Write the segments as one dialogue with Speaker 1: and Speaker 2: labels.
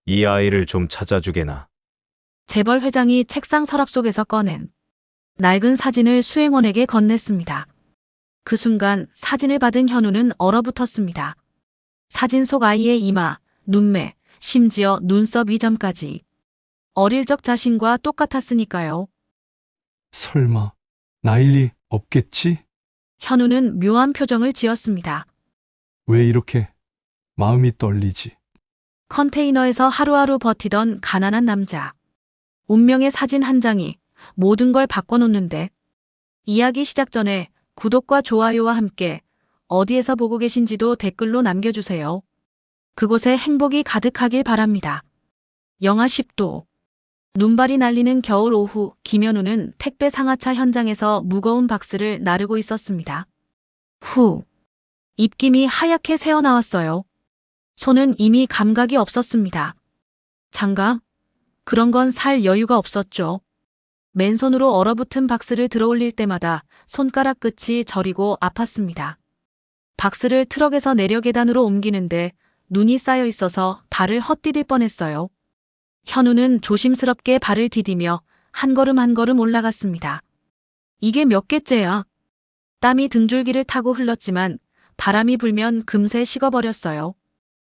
Speaker 1: 이 아이를 좀 찾아주게나.
Speaker 2: 재벌 회장이 책상 서랍 속에서 꺼낸 낡은 사진을 수행원에게 건넸습니다. 그 순간 사진을 받은 현우는 얼어붙었습니다. 사진 속 아이의 이마, 눈매, 심지어 눈썹 이점까지 어릴 적 자신과 똑같았으니까요.
Speaker 3: 설마 나일 리 없겠지?
Speaker 2: 현우는 묘한 표정을 지었습니다.
Speaker 3: 왜 이렇게 마음이 떨리지?
Speaker 2: 컨테이너에서 하루하루 버티던 가난한 남자. 운명의 사진 한 장이 모든 걸 바꿔놓는데, 이야기 시작 전에 구독과 좋아요와 함께 어디에서 보고 계신지도 댓글로 남겨주세요. 그곳에 행복이 가득하길 바랍니다. 영하 10도. 눈발이 날리는 겨울 오후, 김현우는 택배 상하차 현장에서 무거운 박스를 나르고 있었습니다. 후. 입김이 하얗게 새어나왔어요. 손은 이미 감각이 없었습니다. 장갑? 그런 건 살 여유가 없었죠. 맨손으로 얼어붙은 박스를 들어올릴 때마다 손가락 끝이 저리고 아팠습니다. 박스를 트럭에서 내려 계단으로 옮기는데 눈이 쌓여 있어서 발을 헛디딜 뻔했어요. 현우는 조심스럽게 발을 디디며 한 걸음 한 걸음 올라갔습니다. 이게 몇 개째야? 땀이 등줄기를 타고 흘렀지만 바람이 불면 금세 식어버렸어요.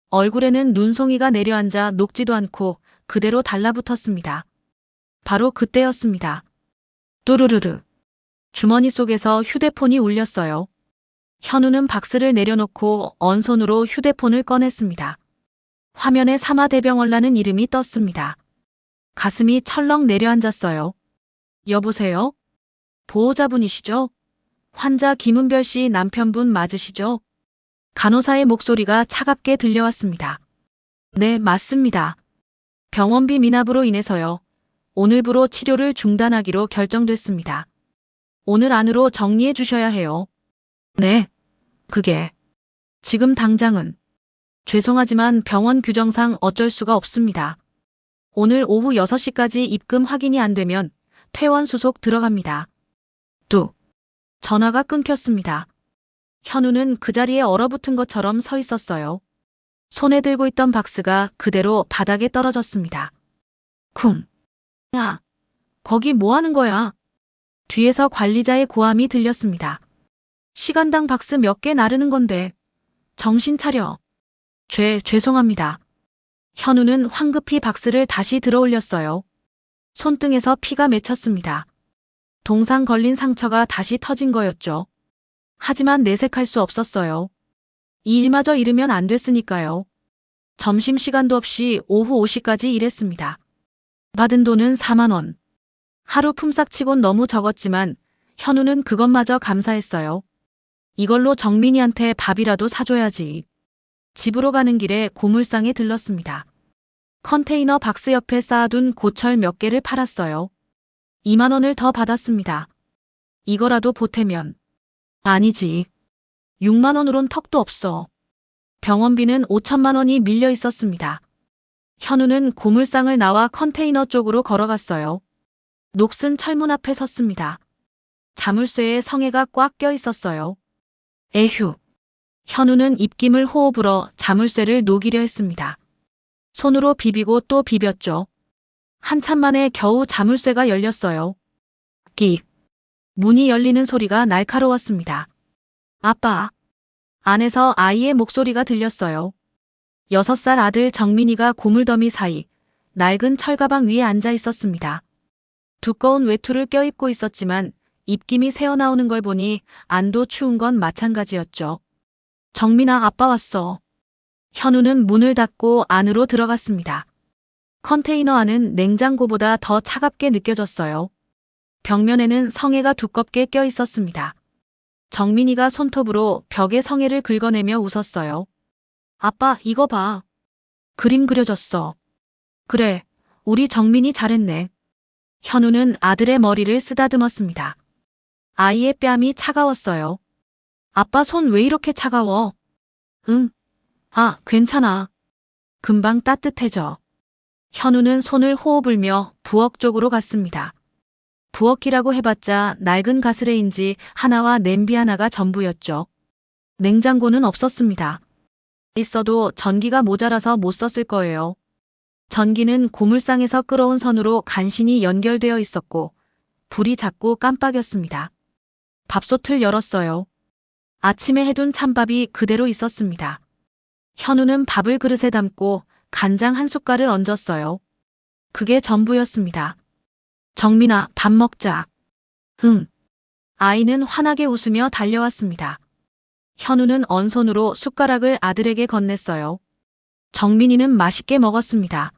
Speaker 2: 얼굴에는 눈송이가 내려앉아 녹지도 않고 그대로 달라붙었습니다. 바로 그때였습니다. 또르르르. 주머니 속에서 휴대폰이 울렸어요. 현우는 박스를 내려놓고 언손으로 휴대폰을 꺼냈습니다. 화면에 사마대병원라는 이름이 떴습니다. 가슴이 철렁 내려앉았어요. 여보세요? 보호자분이시죠? 환자 김은별 씨 남편분 맞으시죠? 간호사의 목소리가 차갑게 들려왔습니다. 네, 맞습니다. 병원비 미납으로 인해서요. 오늘부로 치료를 중단하기로 결정됐습니다. 오늘 안으로 정리해 주셔야 해요. 네, 그게 지금 당장은 죄송하지만 병원 규정상 어쩔 수가 없습니다. 오늘 오후 6시까지 입금 확인이 안 되면 퇴원 수속 들어갑니다. 뚝. 전화가 끊겼습니다. 현우는 그 자리에 얼어붙은 것처럼 서 있었어요. 손에 들고 있던 박스가 그대로 바닥에 떨어졌습니다. 쿵. 야, 거기 뭐 하는 거야? 뒤에서 관리자의 고함이 들렸습니다. 시간당 박스 몇 개 나르는 건데. 정신 차려. 죄송합니다. 현우는 황급히 박스를 다시 들어올렸어요. 손등에서 피가 맺혔습니다. 동상 걸린 상처가 다시 터진 거였죠. 하지만 내색할 수 없었어요. 이 일마저 잃으면 안 됐으니까요. 점심시간도 없이 오후 5시까지 일했습니다. 받은 돈은 4만 원. 하루 품삯치곤 너무 적었지만 현우는 그것마저 감사했어요. 이걸로 정민이한테 밥이라도 사줘야지. 집으로 가는 길에 고물상에 들렀습니다. 컨테이너 박스 옆에 쌓아둔 고철 몇 개를 팔았어요. 2만 원을 더 받았습니다. 이거라도 보태면. 아니지. 6만 원으론 턱도 없어. 병원비는 5천만 원이 밀려 있었습니다. 현우는 고물상을 나와 컨테이너 쪽으로 걸어갔어요. 녹슨 철문 앞에 섰습니다. 자물쇠에 성에가 꽉 껴 있었어요. 에휴. 현우는 입김을 호흡으로 자물쇠를 녹이려 했습니다. 손으로 비비고 또 비볐죠. 한참 만에 겨우 자물쇠가 열렸어요. 끽. 문이 열리는 소리가 날카로웠습니다. 아빠. 안에서 아이의 목소리가 들렸어요. 6살 아들 정민이가 고물더미 사이 낡은 철가방 위에 앉아 있었습니다. 두꺼운 외투를 껴입고 있었지만 입김이 새어나오는 걸 보니 안도 추운 건 마찬가지였죠. 정민아, 아빠 왔어. 현우는 문을 닫고 안으로 들어갔습니다. 컨테이너 안은 냉장고보다 더 차갑게 느껴졌어요. 벽면에는 성에가 두껍게 껴 있었습니다. 정민이가 손톱으로 벽에 성에를 긁어내며 웃었어요. 아빠, 이거 봐. 그림 그려졌어. 그래, 우리 정민이 잘했네. 현우는 아들의 머리를 쓰다듬었습니다. 아이의 뺨이 차가웠어요. 아빠 손 왜 이렇게 차가워? 응. 아, 괜찮아. 금방 따뜻해져. 현우는 손을 호흡을며 부엌 쪽으로 갔습니다. 부엌이라고 해봤자 낡은 가스레인지 하나와 냄비 하나가 전부였죠. 냉장고는 없었습니다. 있어도 전기가 모자라서 못 썼을 거예요. 전기는 고물상에서 끌어온 선으로 간신히 연결되어 있었고 불이 자꾸 깜빡였습니다. 밥솥을 열었어요. 아침에 해둔 찬밥이 그대로 있었습니다. 현우는 밥을 그릇에 담고 간장 한 숟갈을 얹었어요. 그게 전부였습니다. 정민아, 밥 먹자. 응. 아이는 환하게 웃으며 달려왔습니다. 현우는 언손으로 숟가락을 아들에게 건넸어요. 정민이는 맛있게 먹었습니다.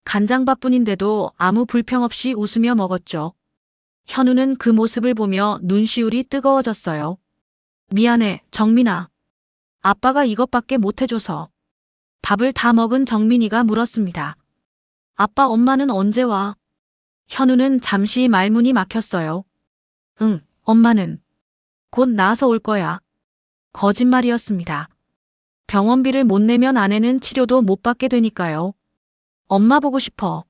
Speaker 2: 간장밥뿐인데도 아무 불평 없이 웃으며 먹었죠. 현우는 그 모습을 보며 눈시울이 뜨거워졌어요. 미안해, 정민아. 아빠가 이것밖에 못해줘서. 밥을 다 먹은 정민이가 물었습니다. 아빠, 엄마는 언제 와? 현우는 잠시 말문이 막혔어요. 응, 엄마는 곧 나아서 올 거야. 거짓말이었습니다. 병원비를 못 내면 아내는 치료도 못 받게 되니까요. 엄마 보고 싶어.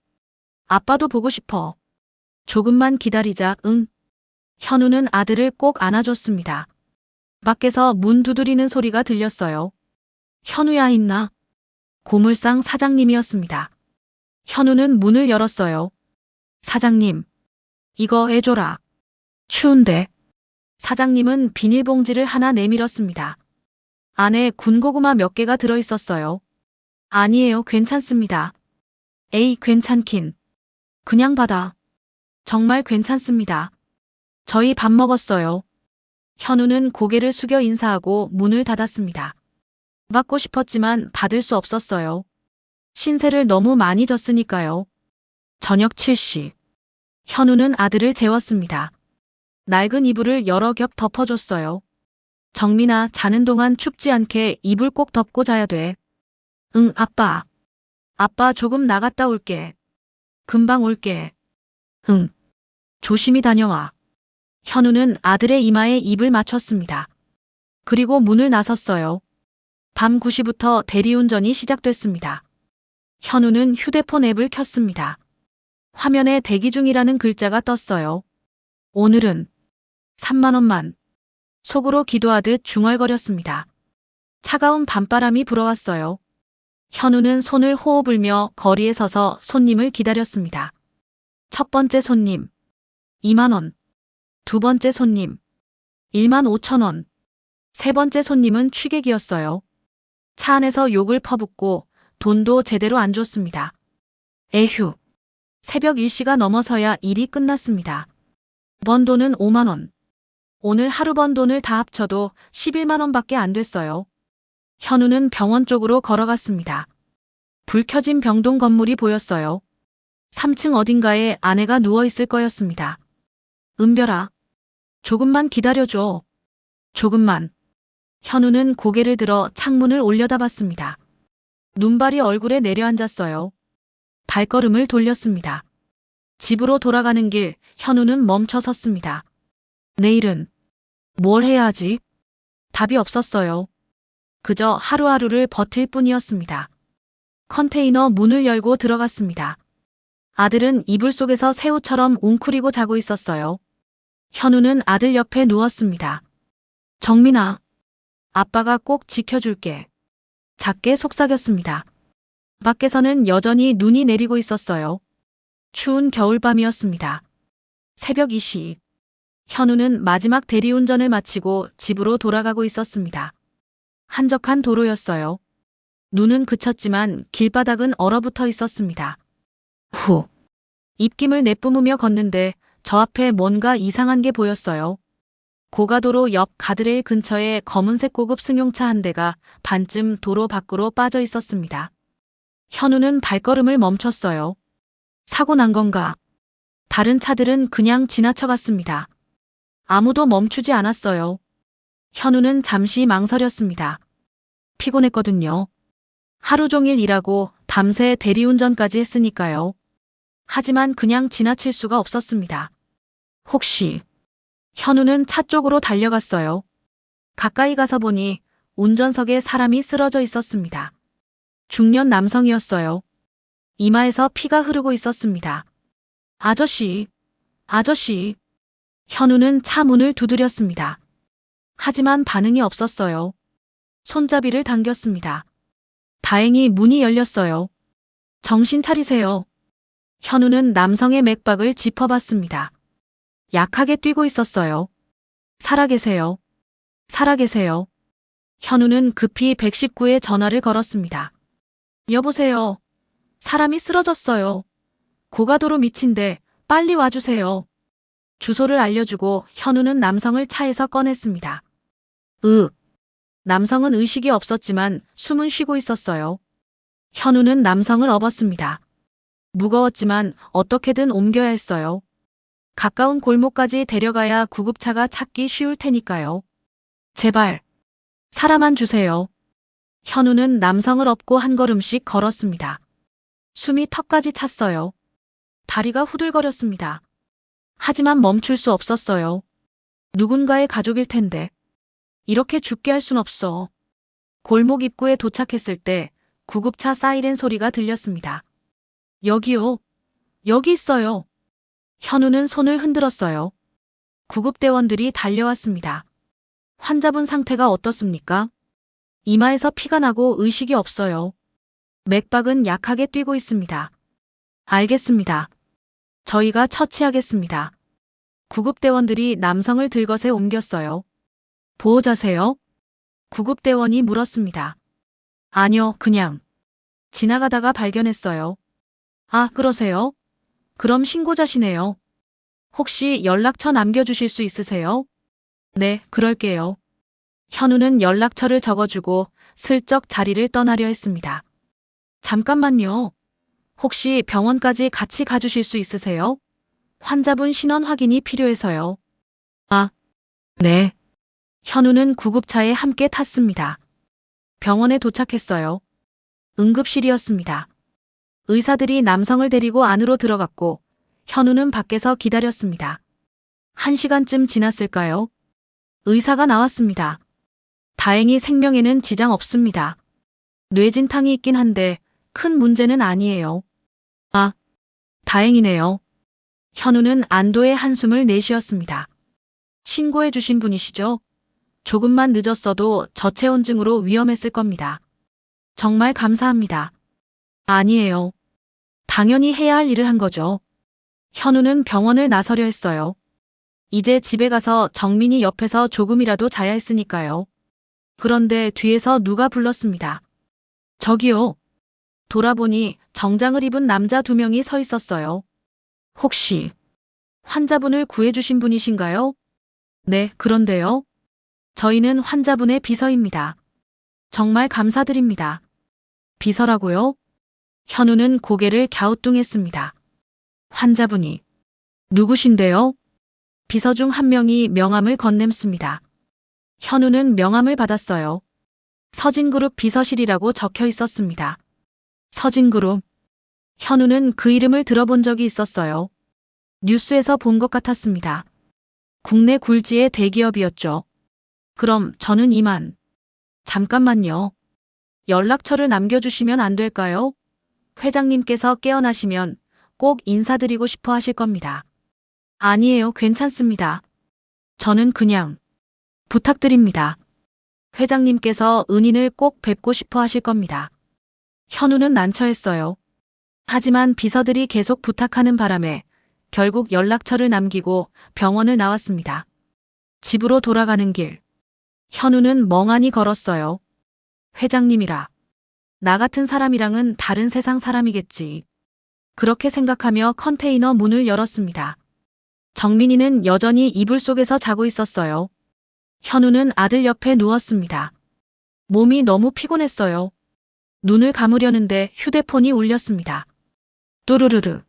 Speaker 2: 아빠도 보고 싶어. 조금만 기다리자, 응. 현우는 아들을 꼭 안아줬습니다. 밖에서 문 두드리는 소리가 들렸어요. 현우야, 있나? 고물상 사장님이었습니다. 현우는 문을 열었어요. 사장님, 이거 해줘라. 추운데. 사장님은 비닐봉지를 하나 내밀었습니다. 안에 군고구마 몇 개가 들어있었어요. 아니에요, 괜찮습니다. 에이, 괜찮긴. 그냥 받아. 정말 괜찮습니다. 저희 밥 먹었어요. 현우는 고개를 숙여 인사하고 문을 닫았습니다. 받고 싶었지만 받을 수 없었어요. 신세를 너무 많이 졌으니까요. 저녁 7시. 현우는 아들을 재웠습니다. 낡은 이불을 여러 겹 덮어줬어요. 정민아, 자는 동안 춥지 않게 이불 꼭 덮고 자야 돼. 응, 아빠. 아빠, 조금 나갔다 올게. 금방 올게. 응. 조심히 다녀와. 현우는 아들의 이마에 입을 맞췄습니다. 그리고 문을 나섰어요. 밤 9시부터 대리운전이 시작됐습니다. 현우는 휴대폰 앱을 켰습니다. 화면에 대기 중이라는 글자가 떴어요. 오늘은 3만 원만. 속으로 기도하듯 중얼거렸습니다. 차가운 밤바람이 불어왔어요. 현우는 손을 호호 불며 거리에 서서 손님을 기다렸습니다. 첫 번째 손님, 2만 원. 두 번째 손님, 1만 5천 원. 세 번째 손님은 취객이었어요. 차 안에서 욕을 퍼붓고 돈도 제대로 안 줬습니다. 에휴. 새벽 1시가 넘어서야 일이 끝났습니다. 번 돈은 5만 원. 오늘 하루 번 돈을 다 합쳐도 11만 원밖에 안 됐어요. 현우는 병원 쪽으로 걸어갔습니다. 불 켜진 병동 건물이 보였어요. 3층 어딘가에 아내가 누워있을 거였습니다. 은별아, 조금만 기다려줘. 조금만. 현우는 고개를 들어 창문을 올려다봤습니다. 눈발이 얼굴에 내려앉았어요. 발걸음을 돌렸습니다. 집으로 돌아가는 길, 현우는 멈춰 섰습니다. 내일은 뭘 해야 하지? 답이 없었어요. 그저 하루하루를 버틸 뿐이었습니다. 컨테이너 문을 열고 들어갔습니다. 아들은 이불 속에서 새우처럼 웅크리고 자고 있었어요. 현우는 아들 옆에 누웠습니다. 정민아, 아빠가 꼭 지켜줄게. 작게 속삭였습니다. 밖에서는 여전히 눈이 내리고 있었어요. 추운 겨울밤이었습니다. 새벽 2시. 현우는 마지막 대리운전을 마치고 집으로 돌아가고 있었습니다. 한적한 도로였어요. 눈은 그쳤지만 길바닥은 얼어붙어 있었습니다. 후. 입김을 내뿜으며 걷는데 저 앞에 뭔가 이상한 게 보였어요. 고가도로 옆 가드레일 근처에 검은색 고급 승용차 한 대가 반쯤 도로 밖으로 빠져 있었습니다. 현우는 발걸음을 멈췄어요. 사고 난 건가? 다른 차들은 그냥 지나쳐갔습니다. 아무도 멈추지 않았어요. 현우는 잠시 망설였습니다. 피곤했거든요. 하루 종일 일하고 밤새 대리운전까지 했으니까요. 하지만 그냥 지나칠 수가 없었습니다. 혹시... 현우는 차 쪽으로 달려갔어요. 가까이 가서 보니 운전석에 사람이 쓰러져 있었습니다. 중년 남성이었어요. 이마에서 피가 흐르고 있었습니다. 아저씨, 아저씨. 현우는 차 문을 두드렸습니다. 하지만 반응이 없었어요. 손잡이를 당겼습니다. 다행히 문이 열렸어요. 정신 차리세요. 현우는 남성의 맥박을 짚어봤습니다. 약하게 뛰고 있었어요. 살아계세요. 살아계세요. 현우는 급히 119에 전화를 걸었습니다. 여보세요. 사람이 쓰러졌어요. 고가도로 미친데 빨리 와주세요. 주소를 알려주고 현우는 남성을 차에서 꺼냈습니다. 남성은 의식이 없었지만 숨은 쉬고 있었어요. 현우는 남성을 업었습니다. 무거웠지만 어떻게든 옮겨야 했어요. 가까운 골목까지 데려가야 구급차가 찾기 쉬울 테니까요. 제발, 살아만 주세요. 현우는 남성을 업고 한 걸음씩 걸었습니다. 숨이 턱까지 찼어요. 다리가 후들거렸습니다. 하지만 멈출 수 없었어요. 누군가의 가족일 텐데. 이렇게 죽게 할 순 없어. 골목 입구에 도착했을 때 구급차 사이렌 소리가 들렸습니다. 여기요. 여기 있어요. 현우는 손을 흔들었어요. 구급대원들이 달려왔습니다. 환자분 상태가 어떻습니까? 이마에서 피가 나고 의식이 없어요. 맥박은 약하게 뛰고 있습니다. 알겠습니다. 저희가 처치하겠습니다. 구급대원들이 남성을 들것에 옮겼어요. 보호자세요? 구급대원이 물었습니다. 아니요, 그냥 지나가다가 발견했어요. 아, 그러세요? 그럼 신고자시네요. 혹시 연락처 남겨주실 수 있으세요? 네, 그럴게요. 현우는 연락처를 적어주고 슬쩍 자리를 떠나려 했습니다. 잠깐만요. 혹시 병원까지 같이 가주실 수 있으세요? 환자분 신원 확인이 필요해서요. 아, 네. 현우는 구급차에 함께 탔습니다. 병원에 도착했어요. 응급실이었습니다. 의사들이 남성을 데리고 안으로 들어갔고 현우는 밖에서 기다렸습니다. 1시간쯤 지났을까요? 의사가 나왔습니다. 다행히 생명에는 지장 없습니다. 뇌진탕이 있긴 한데 큰 문제는 아니에요. 아, 다행이네요. 현우는 안도의 한숨을 내쉬었습니다. 신고해 주신 분이시죠? 조금만 늦었어도 저체온증으로 위험했을 겁니다. 정말 감사합니다. 아니에요. 당연히 해야 할 일을 한 거죠. 현우는 병원을 나서려 했어요. 이제 집에 가서 정민이 옆에서 조금이라도 자야 했으니까요. 그런데 뒤에서 누가 불렀습니다. 저기요. 돌아보니 정장을 입은 남자 2명이 서 있었어요. 혹시 환자분을 구해주신 분이신가요? 네, 그런데요. 저희는 환자분의 비서입니다. 정말 감사드립니다. 비서라고요? 현우는 고개를 갸우뚱했습니다. 환자분이 누구신데요? 비서 중 한 명이 명함을 건넸습니다. 현우는 명함을 받았어요. 서진그룹 비서실이라고 적혀 있었습니다. 서진그룹. 현우는 그 이름을 들어본 적이 있었어요. 뉴스에서 본 것 같았습니다. 국내 굴지의 대기업이었죠. 그럼 저는 이만. 잠깐만요. 연락처를 남겨주시면 안 될까요? 회장님께서 깨어나시면 꼭 인사드리고 싶어 하실 겁니다. 아니에요, 괜찮습니다. 저는 그냥 부탁드립니다. 회장님께서 은인을 꼭 뵙고 싶어 하실 겁니다. 현우는 난처했어요. 하지만 비서들이 계속 부탁하는 바람에 결국 연락처를 남기고 병원을 나왔습니다. 집으로 돌아가는 길. 현우는 멍하니 걸었어요. 회장님이라. 나 같은 사람이랑은 다른 세상 사람이겠지. 그렇게 생각하며 컨테이너 문을 열었습니다. 정민이는 여전히 이불 속에서 자고 있었어요. 현우는 아들 옆에 누웠습니다. 몸이 너무 피곤했어요. 눈을 감으려는데 휴대폰이 울렸습니다. 또르르르.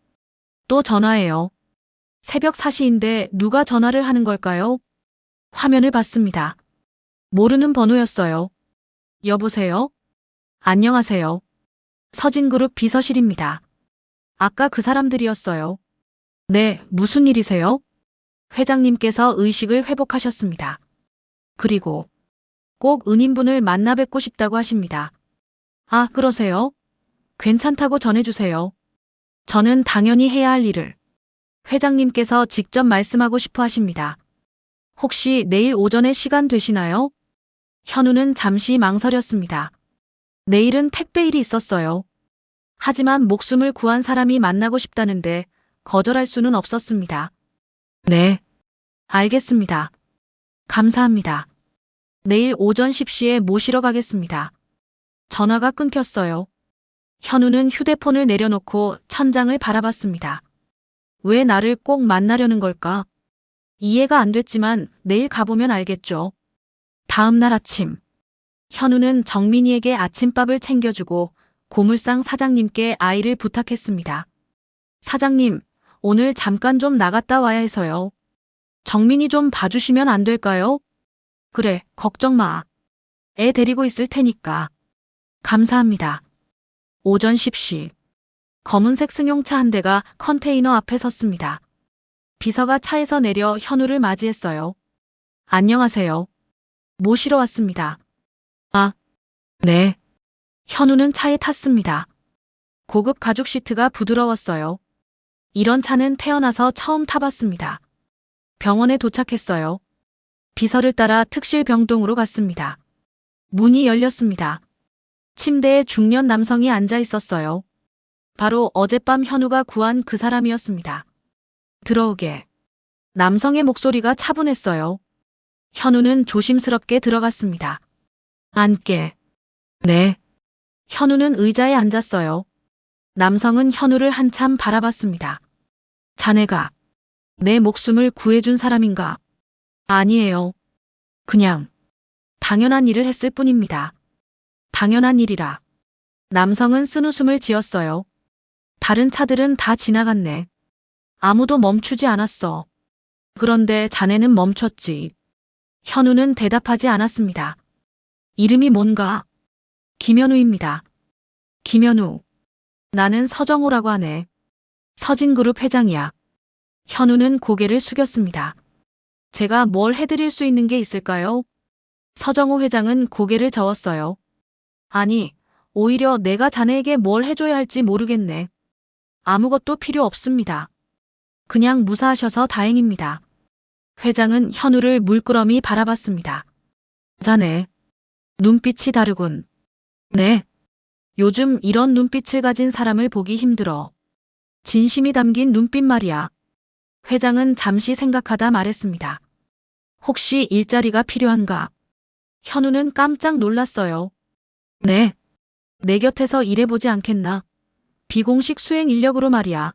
Speaker 2: 또 전화예요. 새벽 4시인데 누가 전화를 하는 걸까요? 화면을 봤습니다. 모르는 번호였어요. 여보세요? 안녕하세요. 서진그룹 비서실입니다. 아까 그 사람들이었어요. 네, 무슨 일이세요? 회장님께서 의식을 회복하셨습니다. 그리고 꼭 은인분을 만나 뵙고 싶다고 하십니다. 아, 그러세요? 괜찮다고 전해주세요. 저는 당연히 해야 할 일을 회장님께서 직접 말씀하고 싶어 하십니다. 혹시 내일 오전에 시간 되시나요? 현우는 잠시 망설였습니다. 내일은 택배일이 있었어요. 하지만 목숨을 구한 사람이 만나고 싶다는데 거절할 수는 없었습니다. 네. 알겠습니다. 감사합니다. 내일 오전 10시에 모시러 가겠습니다. 전화가 끊겼어요. 현우는 휴대폰을 내려놓고 천장을 바라봤습니다. 왜 나를 꼭 만나려는 걸까? 이해가 안 됐지만 내일 가보면 알겠죠. 다음 날 아침, 현우는 정민이에게 아침밥을 챙겨주고 고물상 사장님께 아이를 부탁했습니다. 사장님, 오늘 잠깐 좀 나갔다 와야 해서요. 정민이 좀 봐주시면 안 될까요? 그래, 걱정 마. 애 데리고 있을 테니까. 감사합니다. 오전 10시. 검은색 승용차 한 대가 컨테이너 앞에 섰습니다. 비서가 차에서 내려 현우를 맞이했어요. 안녕하세요. 모시러 왔습니다. 아, 네. 현우는 차에 탔습니다. 고급 가죽 시트가 부드러웠어요. 이런 차는 태어나서 처음 타봤습니다. 병원에 도착했어요. 비서를 따라 특실 병동으로 갔습니다. 문이 열렸습니다. 침대에 중년 남성이 앉아 있었어요. 바로 어젯밤 현우가 구한 그 사람이었습니다. 들어오게. 남성의 목소리가 차분했어요. 현우는 조심스럽게 들어갔습니다. 앉게. 네. 현우는 의자에 앉았어요. 남성은 현우를 한참 바라봤습니다. 자네가 내 목숨을 구해준 사람인가? 아니에요. 그냥 당연한 일을 했을 뿐입니다. 당연한 일이라. 남성은 쓴웃음을 지었어요. 다른 차들은 다 지나갔네. 아무도 멈추지 않았어. 그런데 자네는 멈췄지. 현우는 대답하지 않았습니다. 이름이 뭔가? 김현우입니다. 김현우. 나는 서정호라고 하네. 서진그룹 회장이야. 현우는 고개를 숙였습니다. 제가 뭘 해드릴 수 있는 게 있을까요? 서정호 회장은 고개를 저었어요. 아니, 오히려 내가 자네에게 뭘 해줘야 할지 모르겠네. 아무것도 필요 없습니다. 그냥 무사하셔서 다행입니다. 회장은 현우를 물끄러미 바라봤습니다. 자네, 눈빛이 다르군. 네. 요즘 이런 눈빛을 가진 사람을 보기 힘들어. 진심이 담긴 눈빛 말이야. 회장은 잠시 생각하다 말했습니다. 혹시 일자리가 필요한가? 현우는 깜짝 놀랐어요. 네. 내 곁에서 일해보지 않겠나? 비공식 수행 인력으로 말이야.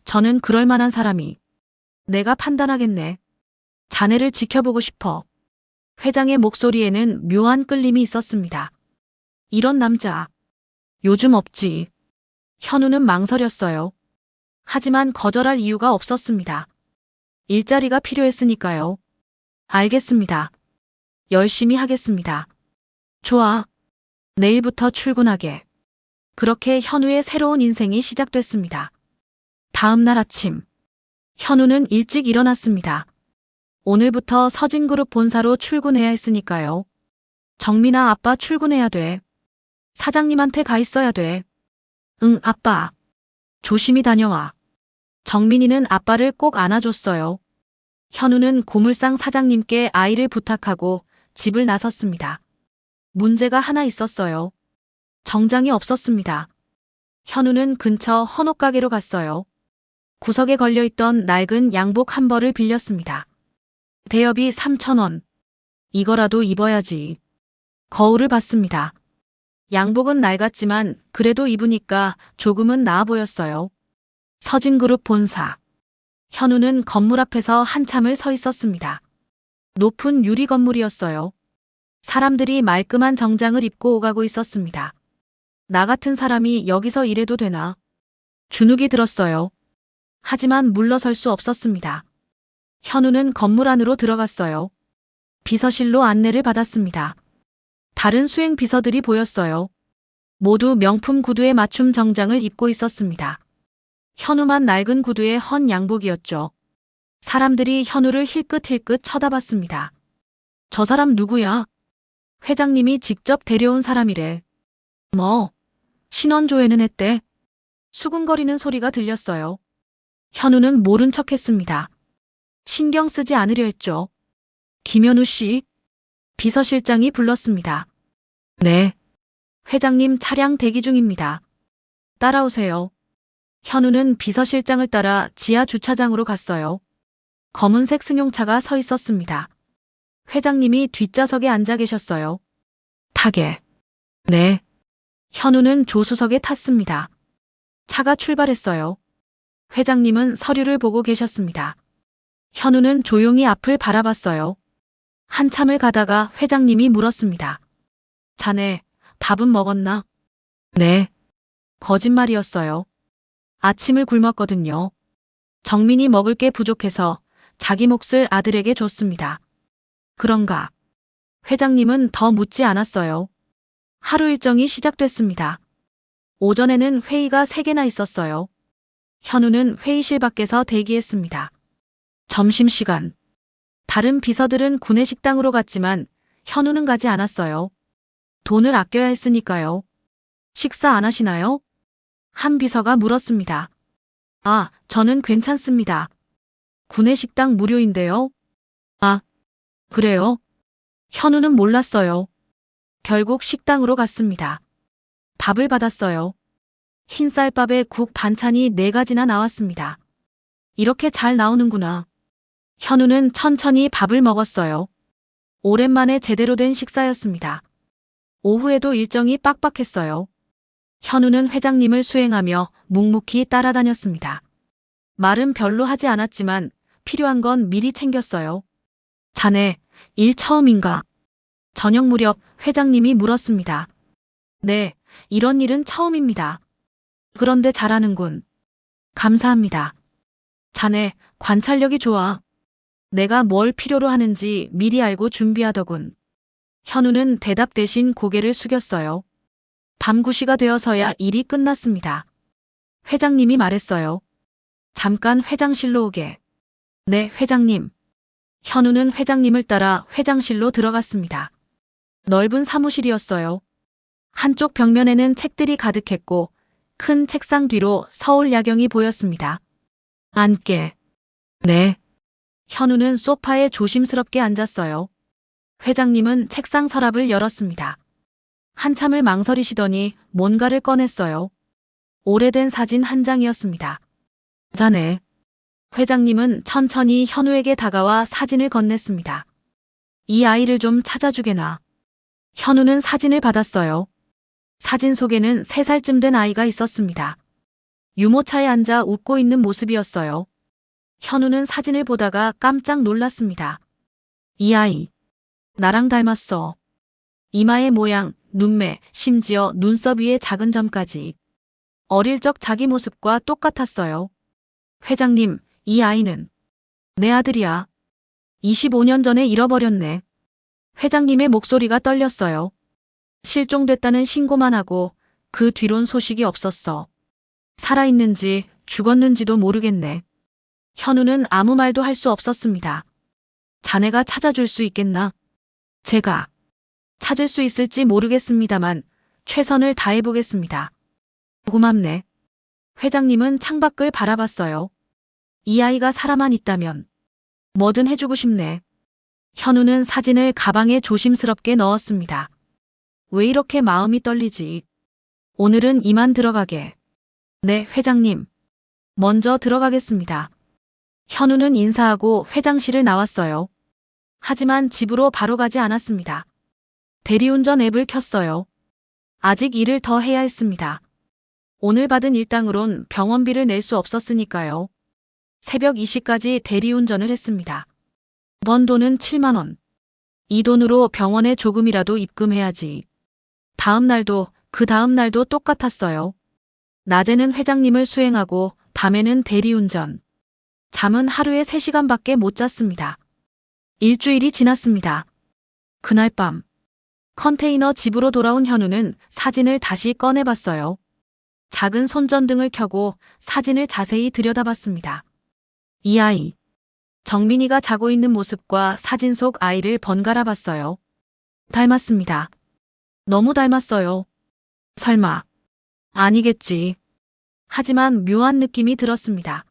Speaker 2: 저는 그럴 만한 사람이. 내가 판단하겠네. 자네를 지켜보고 싶어. 회장의 목소리에는 묘한 끌림이 있었습니다. 이런 남자. 요즘 없지. 현우는 망설였어요. 하지만 거절할 이유가 없었습니다. 일자리가 필요했으니까요. 알겠습니다. 열심히 하겠습니다. 좋아. 내일부터 출근하게. 그렇게 현우의 새로운 인생이 시작됐습니다. 다음 날 아침. 현우는 일찍 일어났습니다. 오늘부터 서진그룹 본사로 출근해야 했으니까요. 정민아, 아빠 출근해야 돼. 사장님한테 가 있어야 돼. 응, 아빠. 조심히 다녀와. 정민이는 아빠를 꼭 안아줬어요. 현우는 고물상 사장님께 아이를 부탁하고 집을 나섰습니다. 문제가 하나 있었어요. 정장이 없었습니다. 현우는 근처 헌옷가게로 갔어요. 구석에 걸려있던 낡은 양복 한 벌을 빌렸습니다. 대여비 3,000원. 이거라도 입어야지. 거울을 봤습니다. 양복은 낡았지만 그래도 입으니까 조금은 나아 보였어요. 서진그룹 본사. 현우는 건물 앞에서 한참을 서 있었습니다. 높은 유리 건물이었어요. 사람들이 말끔한 정장을 입고 오가고 있었습니다. 나 같은 사람이 여기서 일해도 되나? 주눅이 들었어요. 하지만 물러설 수 없었습니다. 현우는 건물 안으로 들어갔어요. 비서실로 안내를 받았습니다. 다른 수행 비서들이 보였어요. 모두 명품 구두에 맞춤 정장을 입고 있었습니다. 현우만 낡은 구두에 헌 양복이었죠. 사람들이 현우를 힐끗힐끗 쳐다봤습니다. 저 사람 누구야? 회장님이 직접 데려온 사람이래. 뭐? 신원조회는 했대? 수근거리는 소리가 들렸어요. 현우는 모른 척했습니다. 신경 쓰지 않으려 했죠. 김현우 씨? 비서실장이 불렀습니다. 네. 회장님 차량 대기 중입니다. 따라오세요. 현우는 비서실장을 따라 지하 주차장으로 갔어요. 검은색 승용차가 서 있었습니다. 회장님이 뒷좌석에 앉아 계셨어요. 타게. 네. 현우는 조수석에 탔습니다. 차가 출발했어요. 회장님은 서류를 보고 계셨습니다. 현우는 조용히 앞을 바라봤어요. 한참을 가다가 회장님이 물었습니다. 자네, 밥은 먹었나? 네. 거짓말이었어요. 아침을 굶었거든요. 정민이 먹을 게 부족해서 자기 몫을 아들에게 줬습니다. 그런가? 회장님은 더 묻지 않았어요. 하루 일정이 시작됐습니다. 오전에는 회의가 3개나 있었어요. 현우는 회의실 밖에서 대기했습니다. 점심시간. 다른 비서들은 구내식당으로 갔지만 현우는 가지 않았어요. 돈을 아껴야 했으니까요. 식사 안 하시나요? 한 비서가 물었습니다. 아, 저는 괜찮습니다. 구내식당 무료인데요. 아, 그래요? 현우는 몰랐어요. 결국 식당으로 갔습니다. 밥을 받았어요. 흰쌀밥에 국 반찬이 4가지나 나왔습니다. 이렇게 잘 나오는구나. 현우는 천천히 밥을 먹었어요. 오랜만에 제대로 된 식사였습니다. 오후에도 일정이 빡빡했어요. 현우는 회장님을 수행하며 묵묵히 따라다녔습니다. 말은 별로 하지 않았지만 필요한 건 미리 챙겼어요. 자네, 일 처음인가? 저녁 무렵 회장님이 물었습니다. 네, 이런 일은 처음입니다. 그런데 잘하는군. 감사합니다. 자네, 관찰력이 좋아. 내가 뭘 필요로 하는지 미리 알고 준비하더군. 현우는 대답 대신 고개를 숙였어요. 밤 9시가 되어서야 일이 끝났습니다. 회장님이 말했어요. 잠깐 회장실로 오게. 네, 회장님. 현우는 회장님을 따라 회장실로 들어갔습니다. 넓은 사무실이었어요. 한쪽 벽면에는 책들이 가득했고 큰 책상 뒤로 서울 야경이 보였습니다. 앉게. 네. 현우는 소파에 조심스럽게 앉았어요. 회장님은 책상 서랍을 열었습니다. 한참을 망설이시더니 뭔가를 꺼냈어요. 오래된 사진 한 장이었습니다. 자네. 회장님은 천천히 현우에게 다가와 사진을 건넸습니다. 이 아이를 좀 찾아주게나. 현우는 사진을 받았어요. 사진 속에는 3살쯤 된 아이가 있었습니다. 유모차에 앉아 웃고 있는 모습이었어요. 현우는 사진을 보다가 깜짝 놀랐습니다. 이 아이, 나랑 닮았어. 이마의 모양, 눈매, 심지어 눈썹 위에 작은 점까지. 어릴 적 자기 모습과 똑같았어요. 회장님, 이 아이는 내 아들이야. 25년 전에 잃어버렸네. 회장님의 목소리가 떨렸어요. 실종됐다는 신고만 하고 그 뒤론 소식이 없었어. 살아있는지 죽었는지도 모르겠네. 현우는 아무 말도 할 수 없었습니다. 자네가 찾아줄 수 있겠나? 제가 찾을 수 있을지 모르겠습니다만 최선을 다해보겠습니다. 고맙네. 회장님은 창밖을 바라봤어요. 이 아이가 살아만 있다면 뭐든 해주고 싶네. 현우는 사진을 가방에 조심스럽게 넣었습니다. 왜 이렇게 마음이 떨리지? 오늘은 이만 들어가게. 네, 회장님. 먼저 들어가겠습니다. 현우는 인사하고 회장실을 나왔어요. 하지만 집으로 바로 가지 않았습니다. 대리운전 앱을 켰어요. 아직 일을 더 해야 했습니다. 오늘 받은 일당으론 병원비를 낼 수 없었으니까요. 새벽 2시까지 대리운전을 했습니다. 번 돈은 7만 원. 이 돈으로 병원에 조금이라도 입금해야지. 다음 날도 그 다음 날도 똑같았어요. 낮에는 회장님을 수행하고 밤에는 대리운전. 잠은 하루에 3시간밖에 못 잤습니다. 일주일이 지났습니다. 그날 밤 컨테이너 집으로 돌아온 현우는 사진을 다시 꺼내봤어요. 작은 손전등을 켜고 사진을 자세히 들여다봤습니다. 이 아이. 정민이가 자고 있는 모습과 사진 속 아이를 번갈아 봤어요. 닮았습니다. 너무 닮았어요. 설마. 아니겠지. 하지만 묘한 느낌이 들었습니다.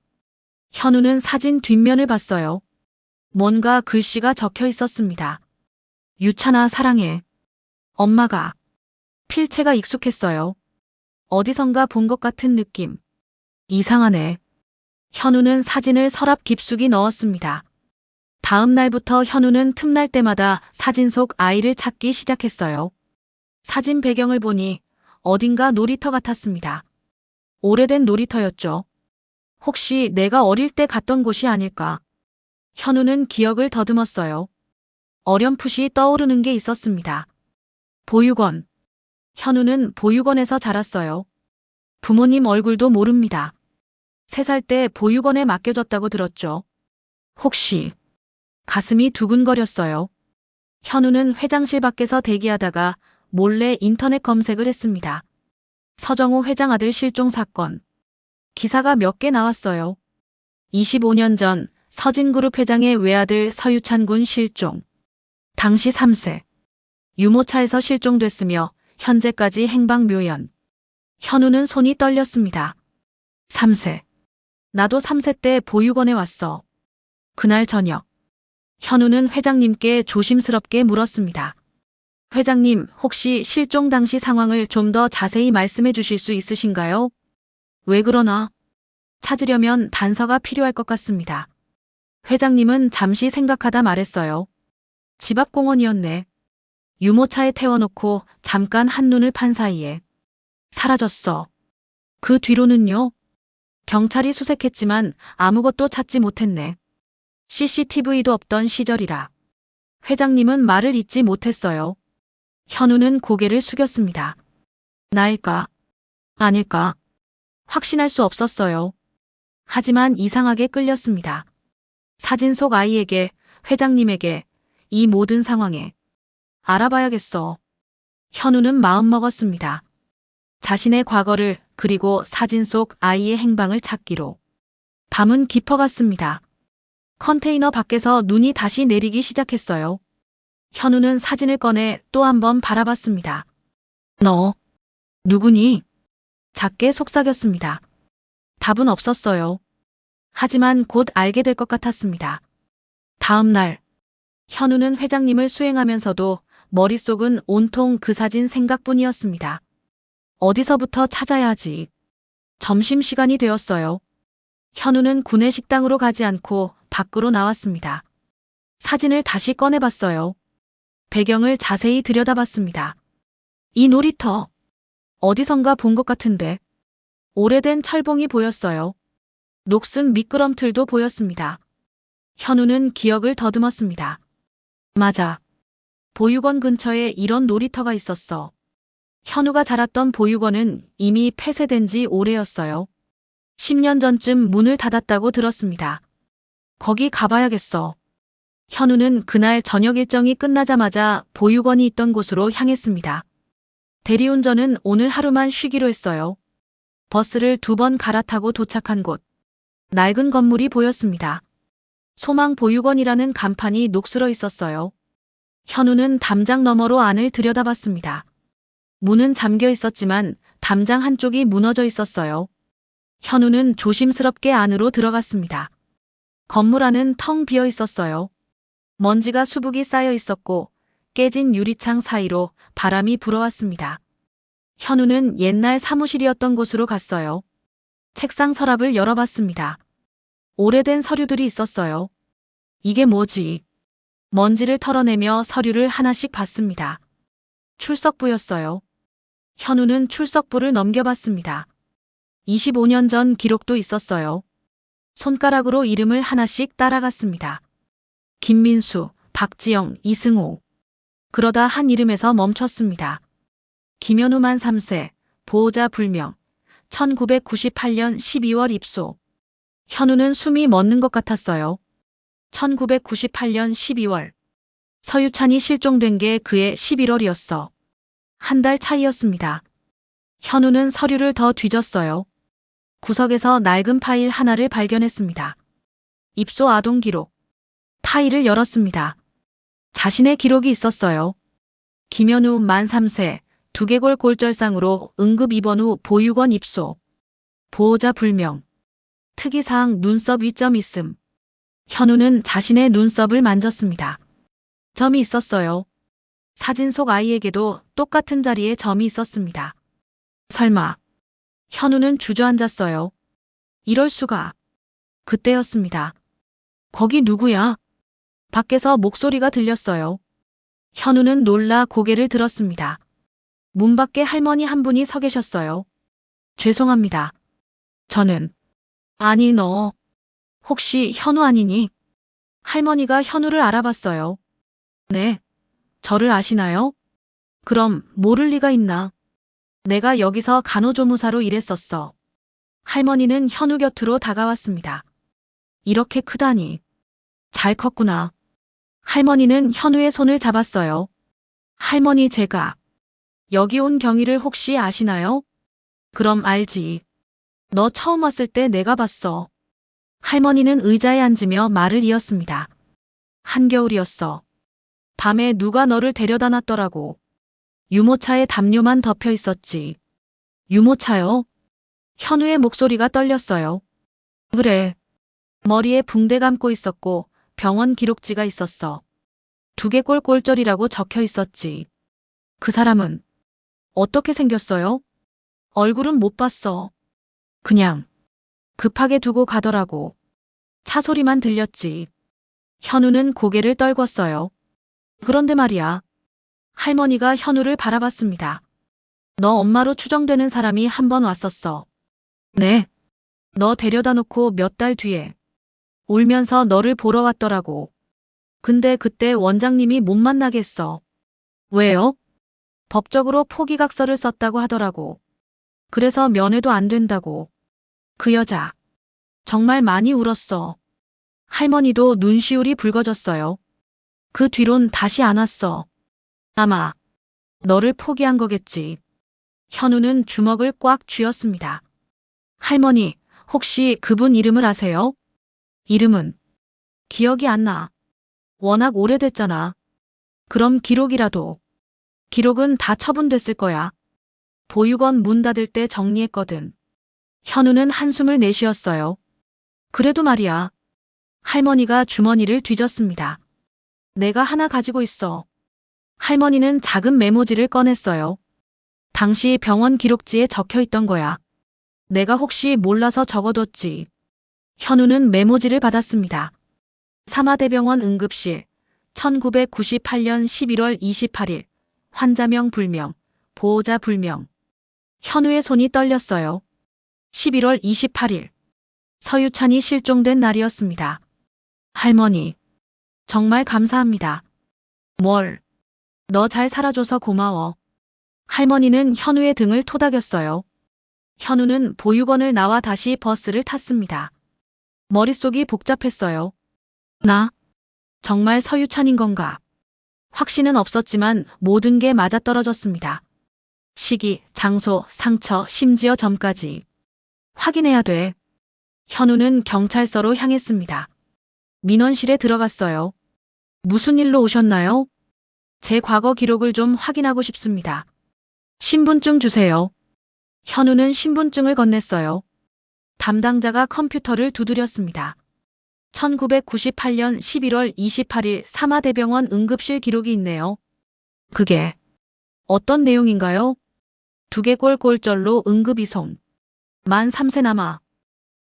Speaker 2: 현우는 사진 뒷면을 봤어요. 뭔가 글씨가 적혀 있었습니다. 유찬아 사랑해. 엄마가. 필체가 익숙했어요. 어디선가 본 것 같은 느낌. 이상하네. 현우는 사진을 서랍 깊숙이 넣었습니다. 다음 날부터 현우는 틈날 때마다 사진 속 아이를 찾기 시작했어요. 사진 배경을 보니 어딘가 놀이터 같았습니다. 오래된 놀이터였죠. 혹시 내가 어릴 때 갔던 곳이 아닐까? 현우는 기억을 더듬었어요. 어렴풋이 떠오르는 게 있었습니다. 보육원. 현우는 보육원에서 자랐어요. 부모님 얼굴도 모릅니다. 3살 때 보육원에 맡겨졌다고 들었죠. 혹시 가슴이 두근거렸어요. 현우는 회장실 밖에서 대기하다가 몰래 인터넷 검색을 했습니다. 서정호 회장 아들 실종 사건. 기사가 몇 개 나왔어요. 25년 전 서진그룹 회장의 외아들 서유찬 군 실종. 당시 3세. 유모차에서 실종됐으며 현재까지 행방묘연. 현우는 손이 떨렸습니다. 3세. 나도 3세 때 보육원에 왔어. 그날 저녁. 현우는 회장님께 조심스럽게 물었습니다. 회장님, 혹시 실종 당시 상황을 좀 더 자세히 말씀해 주실 수 있으신가요? 왜 그러나? 찾으려면 단서가 필요할 것 같습니다. 회장님은 잠시 생각하다 말했어요. 집 앞 공원이었네. 유모차에 태워놓고 잠깐 한눈을 판 사이에 사라졌어. 그 뒤로는요? 경찰이 수색했지만 아무것도 찾지 못했네. CCTV도 없던 시절이라. 회장님은 말을 잇지 못했어요. 현우는 고개를 숙였습니다. 나일까? 아닐까? 확신할 수 없었어요. 하지만 이상하게 끌렸습니다. 사진 속 아이에게, 회장님에게, 이 모든 상황에 알아봐야겠어. 현우는 마음먹었습니다. 자신의 과거를 그리고 사진 속 아이의 행방을 찾기로. 밤은 깊어갔습니다. 컨테이너 밖에서 눈이 다시 내리기 시작했어요. 현우는 사진을 꺼내 또 한 번 바라봤습니다. 너, 누구니? 작게 속삭였습니다. 답은 없었어요. 하지만 곧 알게 될 것 같았습니다. 다음 날, 현우는 회장님을 수행하면서도 머릿속은 온통 그 사진 생각뿐이었습니다. 어디서부터 찾아야 하지? 점심시간이 되었어요. 현우는 구내식당으로 가지 않고 밖으로 나왔습니다. 사진을 다시 꺼내봤어요. 배경을 자세히 들여다봤습니다. 이 놀이터, 어디선가 본 것 같은데. 오래된 철봉이 보였어요. 녹슨 미끄럼틀도 보였습니다. 현우는 기억을 더듬었습니다. 맞아. 보육원 근처에 이런 놀이터가 있었어. 현우가 자랐던 보육원은 이미 폐쇄된 지 오래였어요. 10년 전쯤 문을 닫았다고 들었습니다. 거기 가봐야겠어. 현우는 그날 저녁 일정이 끝나자마자 보육원이 있던 곳으로 향했습니다. 대리운전은 오늘 하루만 쉬기로 했어요. 버스를 2번 갈아타고 도착한 곳. 낡은 건물이 보였습니다. 소망 보육원이라는 간판이 녹슬어 있었어요. 현우는 담장 너머로 안을 들여다봤습니다. 문은 잠겨 있었지만 담장 한쪽이 무너져 있었어요. 현우는 조심스럽게 안으로 들어갔습니다. 건물 안은 텅 비어 있었어요. 먼지가 수북이 쌓여 있었고 깨진 유리창 사이로 바람이 불어왔습니다. 현우는 옛날 사무실이었던 곳으로 갔어요. 책상 서랍을 열어봤습니다. 오래된 서류들이 있었어요. 이게 뭐지? 먼지를 털어내며 서류를 하나씩 봤습니다. 출석부였어요. 현우는 출석부를 넘겨봤습니다. 25년 전 기록도 있었어요. 손가락으로 이름을 하나씩 따라갔습니다. 김민수, 박지영, 이승호. 그러다 한 이름에서 멈췄습니다. 김현우만 3세, 보호자 불명, 1998년 12월 입소. 현우는 숨이 멎는 것 같았어요. 1998년 12월. 서유찬이 실종된 게 그해 11월이었어. 한 달 차이였습니다. 현우는 서류를 더 뒤졌어요. 구석에서 낡은 파일 하나를 발견했습니다. 입소 아동 기록. 파일을 열었습니다. 자신의 기록이 있었어요. 김현우 만 3세, 두개골 골절상으로 응급 입원 후 보육원 입소. 보호자 불명. 특이사항 눈썹 위점 있음. 현우는 자신의 눈썹을 만졌습니다. 점이 있었어요. 사진 속 아이에게도 똑같은 자리에 점이 있었습니다. 설마 현우는 주저앉았어요. 이럴 수가. 그때였습니다. 거기 누구야? 밖에서 목소리가 들렸어요. 현우는 놀라 고개를 들었습니다. 문 밖에 할머니 한 분이 서 계셨어요. 죄송합니다. 저는. 아니 너. 혹시 현우 아니니? 할머니가 현우를 알아봤어요. 네. 저를 아시나요? 그럼 모를 리가 있나? 내가 여기서 간호조무사로 일했었어. 할머니는 현우 곁으로 다가왔습니다. 이렇게 크다니. 잘 컸구나. 할머니는 현우의 손을 잡았어요. 할머니 제가 여기 온 경위를 혹시 아시나요? 그럼 알지. 너 처음 왔을 때 내가 봤어. 할머니는 의자에 앉으며 말을 이었습니다. 한겨울이었어. 밤에 누가 너를 데려다 놨더라고. 유모차에 담요만 덮여 있었지. 유모차요? 현우의 목소리가 떨렸어요. 그래. 머리에 붕대 감고 있었고 병원 기록지가 있었어. 두개골 골절이라고 적혀 있었지. 그 사람은 어떻게 생겼어요? 얼굴은 못 봤어. 그냥 급하게 두고 가더라고. 차 소리만 들렸지. 현우는 고개를 떨궜어요. 그런데 말이야. 할머니가 현우를 바라봤습니다. 너 엄마로 추정되는 사람이 한 번 왔었어. 네. 너 데려다 놓고 몇 달 뒤에 울면서 너를 보러 왔더라고. 근데 그때 원장님이 못 만나게 했어. 왜요? 법적으로 포기각서를 썼다고 하더라고. 그래서 면회도 안 된다고. 그 여자 정말 많이 울었어. 할머니도 눈시울이 붉어졌어요. 그 뒤론 다시 안 왔어. 아마 너를 포기한 거겠지. 현우는 주먹을 꽉 쥐었습니다. 할머니, 혹시 그분 이름을 아세요? 이름은 기억이 안 나. 워낙 오래됐잖아. 그럼 기록이라도. 기록은 다 처분됐을 거야. 보육원 문 닫을 때 정리했거든. 현우는 한숨을 내쉬었어요. 그래도 말이야. 할머니가 주머니를 뒤졌습니다. 내가 하나 가지고 있어. 할머니는 작은 메모지를 꺼냈어요. 당시 병원 기록지에 적혀 있던 거야. 내가 혹시 몰라서 적어뒀지. 현우는 메모지를 받았습니다. 사마대병원 응급실 1998년 11월 28일 환자명 불명, 보호자 불명. 현우의 손이 떨렸어요. 11월 28일 서유찬이 실종된 날이었습니다. 할머니, 정말 감사합니다. 뭘? 너 잘 살아줘서 고마워. 할머니는 현우의 등을 토닥였어요. 현우는 보육원을 나와 다시 버스를 탔습니다. 머릿속이 복잡했어요. 나? 정말 서유찬인 건가? 확신은 없었지만 모든 게 맞아떨어졌습니다. 시기, 장소, 상처, 심지어 점까지. 확인해야 돼. 현우는 경찰서로 향했습니다. 민원실에 들어갔어요. 무슨 일로 오셨나요? 제 과거 기록을 좀 확인하고 싶습니다. 신분증 주세요. 현우는 신분증을 건넸어요. 담당자가 컴퓨터를 두드렸습니다. 1998년 11월 28일 사마대병원 응급실 기록이 있네요. 그게 어떤 내용인가요? 두개골 골절로 응급이송. 만 3세 남아.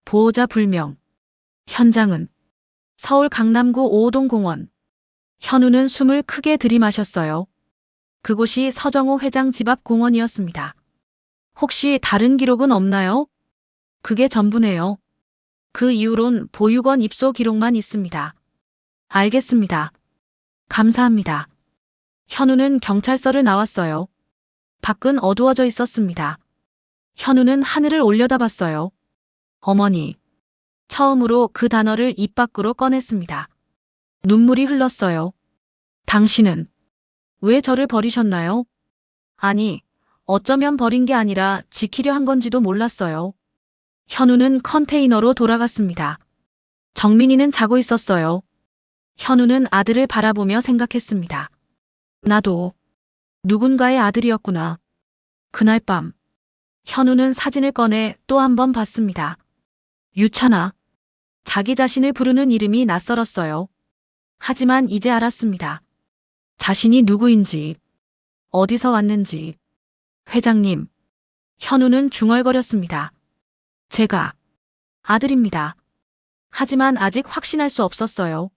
Speaker 2: 보호자 불명. 현장은 서울 강남구 5호동 공원. 현우는 숨을 크게 들이마셨어요. 그곳이 서정호 회장 집 앞 공원이었습니다. 혹시 다른 기록은 없나요? 그게 전부네요. 그 이후론 보육원 입소 기록만 있습니다. 알겠습니다. 감사합니다. 현우는 경찰서를 나왔어요. 밖은 어두워져 있었습니다. 현우는 하늘을 올려다봤어요. 어머니. 처음으로 그 단어를 입 밖으로 꺼냈습니다. 눈물이 흘렀어요. 당신은 왜 저를 버리셨나요? 아니, 어쩌면 버린 게 아니라 지키려 한 건지도 몰랐어요. 현우는 컨테이너로 돌아갔습니다. 정민이는 자고 있었어요. 현우는 아들을 바라보며 생각했습니다. 나도 누군가의 아들이었구나. 그날 밤 현우는 사진을 꺼내 또 한 번 봤습니다. 유찬아. 자기 자신을 부르는 이름이 낯설었어요. 하지만 이제 알았습니다. 자신이 누구인지, 어디서 왔는지. 회장님. 현우는 중얼거렸습니다. 제가 아들입니다. 하지만 아직 확신할 수 없었어요.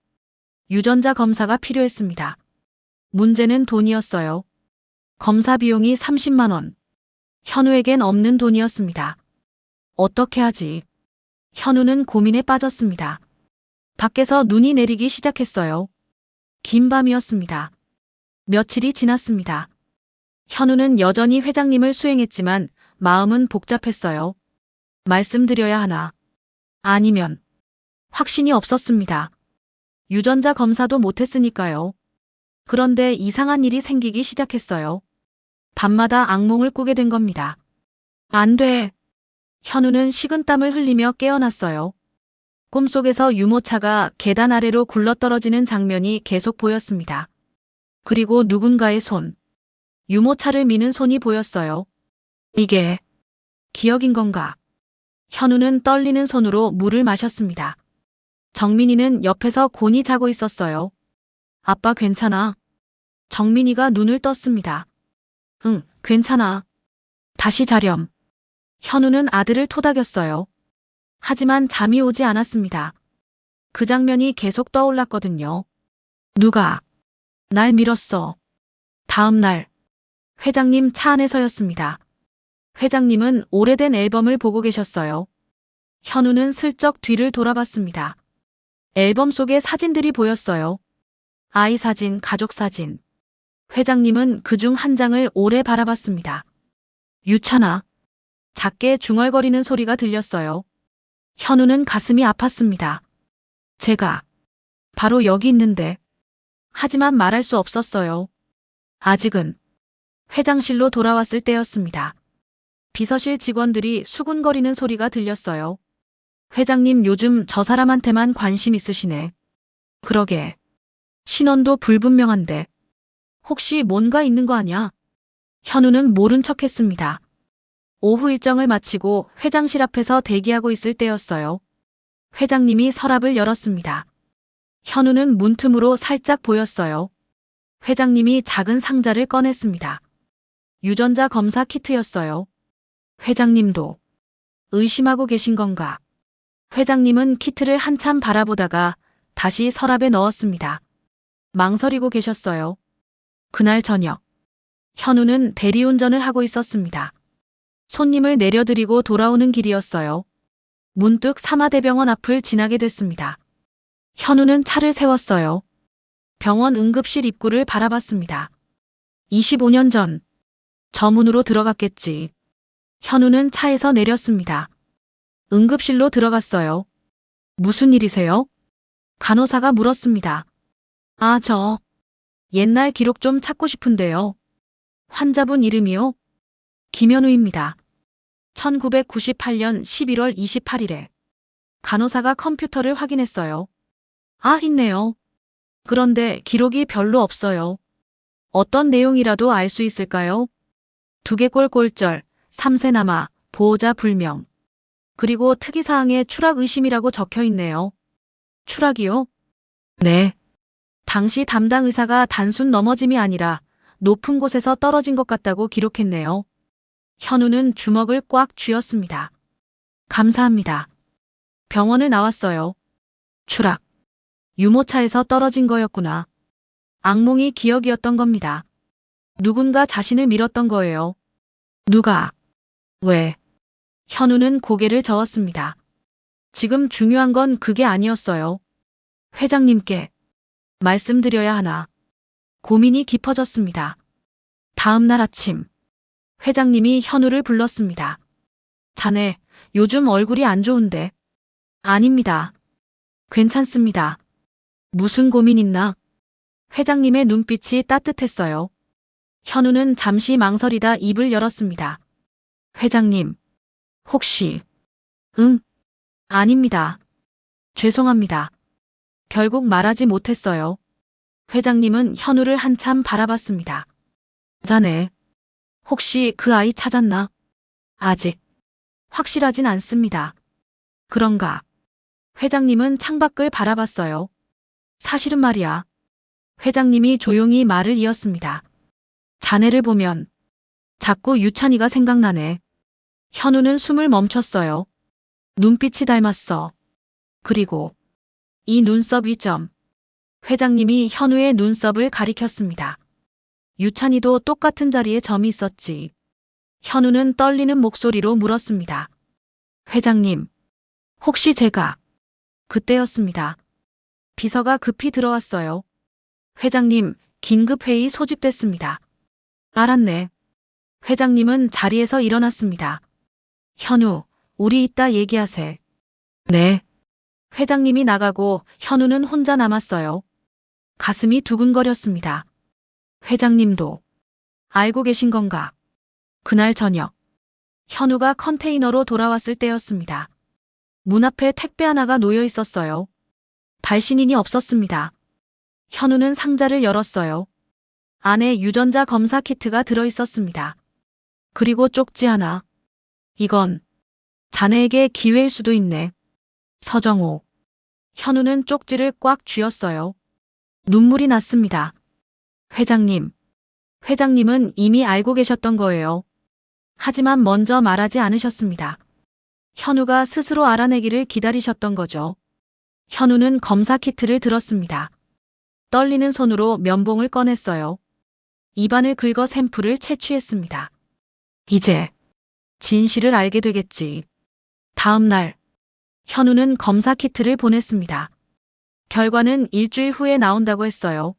Speaker 2: 유전자 검사가 필요했습니다. 문제는 돈이었어요. 검사 비용이 30만 원. 현우에겐 없는 돈이었습니다. 어떻게 하지? 현우는 고민에 빠졌습니다. 밖에서 눈이 내리기 시작했어요. 긴 밤이었습니다. 며칠이 지났습니다. 현우는 여전히 회장님을 수행했지만 마음은 복잡했어요. 말씀드려야 하나? 아니면 확신이 없었습니다. 유전자 검사도 못했으니까요. 그런데 이상한 일이 생기기 시작했어요. 밤마다 악몽을 꾸게 된 겁니다. 안 돼. 현우는 식은땀을 흘리며 깨어났어요. 꿈속에서 유모차가 계단 아래로 굴러떨어지는 장면이 계속 보였습니다. 그리고 누군가의 손. 유모차를 미는 손이 보였어요. 이게 기억인 건가? 현우는 떨리는 손으로 물을 마셨습니다. 정민이는 옆에서 곤히 자고 있었어요. 아빠 괜찮아? 정민이가 눈을 떴습니다. 응, 괜찮아. 다시 자렴. 현우는 아들을 토닥였어요. 하지만 잠이 오지 않았습니다. 그 장면이 계속 떠올랐거든요. 누가 날 밀었어. 다음 날 회장님 차 안에서였습니다. 회장님은 오래된 앨범을 보고 계셨어요. 현우는 슬쩍 뒤를 돌아봤습니다. 앨범 속에 사진들이 보였어요. 아이 사진, 가족 사진. 회장님은 그중 한 장을 오래 바라봤습니다. 유찬아. 작게 중얼거리는 소리가 들렸어요. 현우는 가슴이 아팠습니다. 제가 바로 여기 있는데. 하지만 말할 수 없었어요. 아직은. 회장실로 돌아왔을 때였습니다. 비서실 직원들이 수군거리는 소리가 들렸어요. 회장님 요즘 저 사람한테만 관심 있으시네. 그러게. 신원도 불분명한데. 혹시 뭔가 있는 거 아냐? 현우는 모른 척했습니다. 오후 일정을 마치고 회장실 앞에서 대기하고 있을 때였어요. 회장님이 서랍을 열었습니다. 현우는 문틈으로 살짝 보였어요. 회장님이 작은 상자를 꺼냈습니다. 유전자 검사 키트였어요. 회장님도 의심하고 계신 건가? 회장님은 키트를 한참 바라보다가 다시 서랍에 넣었습니다. 망설이고 계셨어요. 그날 저녁, 현우는 대리운전을 하고 있었습니다. 손님을 내려드리고 돌아오는 길이었어요. 문득 사마대병원 앞을 지나게 됐습니다. 현우는 차를 세웠어요. 병원 응급실 입구를 바라봤습니다. 25년 전, 저 문으로 들어갔겠지. 현우는 차에서 내렸습니다. 응급실로 들어갔어요. 무슨 일이세요? 간호사가 물었습니다. 아, 저 옛날 기록 좀 찾고 싶은데요. 환자분 이름이요? 김현우입니다. 1998년 11월 28일에. 간호사가 컴퓨터를 확인했어요. 아, 있네요. 그런데 기록이 별로 없어요. 어떤 내용이라도 알 수 있을까요? 두개골 골절, 3세 남아, 보호자 불명. 그리고 특이사항에 추락 의심이라고 적혀 있네요. 추락이요? 네. 당시 담당 의사가 단순 넘어짐이 아니라 높은 곳에서 떨어진 것 같다고 기록했네요. 현우는 주먹을 꽉 쥐었습니다. 감사합니다. 병원을 나왔어요. 추락. 유모차에서 떨어진 거였구나. 악몽이 기억이었던 겁니다. 누군가 자신을 밀었던 거예요. 누가? 왜? 현우는 고개를 저었습니다. 지금 중요한 건 그게 아니었어요. 회장님께 말씀드려야 하나. 고민이 깊어졌습니다. 다음 날 아침, 회장님이 현우를 불렀습니다. 자네, 요즘 얼굴이 안 좋은데. 아닙니다. 괜찮습니다. 무슨 고민 있나? 회장님의 눈빛이 따뜻했어요. 현우는 잠시 망설이다 입을 열었습니다. 회장님, 혹시... 응? 아닙니다. 죄송합니다. 결국 말하지 못했어요. 회장님은 현우를 한참 바라봤습니다. 자네, 혹시 그 아이 찾았나? 아직 확실하진 않습니다. 그런가? 회장님은 창밖을 바라봤어요. 사실은 말이야. 회장님이 조용히 말을 이었습니다. 자네를 보면 자꾸 유찬이가 생각나네. 현우는 숨을 멈췄어요. 눈빛이 닮았어. 그리고 이 눈썹 위점. 회장님이 현우의 눈썹을 가리켰습니다. 유찬이도 똑같은 자리에 점이 있었지. 현우는 떨리는 목소리로 물었습니다. 회장님, 혹시 제가... 그때였습니다. 비서가 급히 들어왔어요. 회장님, 긴급회의 소집됐습니다. 알았네. 회장님은 자리에서 일어났습니다. 현우, 우리 이따 얘기하세. 네. 회장님이 나가고 현우는 혼자 남았어요. 가슴이 두근거렸습니다. 회장님도 알고 계신 건가? 그날 저녁, 현우가 컨테이너로 돌아왔을 때였습니다. 문 앞에 택배 하나가 놓여 있었어요. 발신인이 없었습니다. 현우는 상자를 열었어요. 안에 유전자 검사 키트가 들어 있었습니다. 그리고 쪽지 하나. 이건 자네에게 기회일 수도 있네. 서정호. 현우는 쪽지를 꽉 쥐었어요. 눈물이 났습니다. 회장님. 회장님은 이미 알고 계셨던 거예요. 하지만 먼저 말하지 않으셨습니다. 현우가 스스로 알아내기를 기다리셨던 거죠. 현우는 검사 키트를 들었습니다. 떨리는 손으로 면봉을 꺼냈어요. 입안을 긁어 샘플을 채취했습니다. 이제 진실을 알게 되겠지. 다음 날, 현우는 검사 키트를 보냈습니다. 결과는 일주일 후에 나온다고 했어요.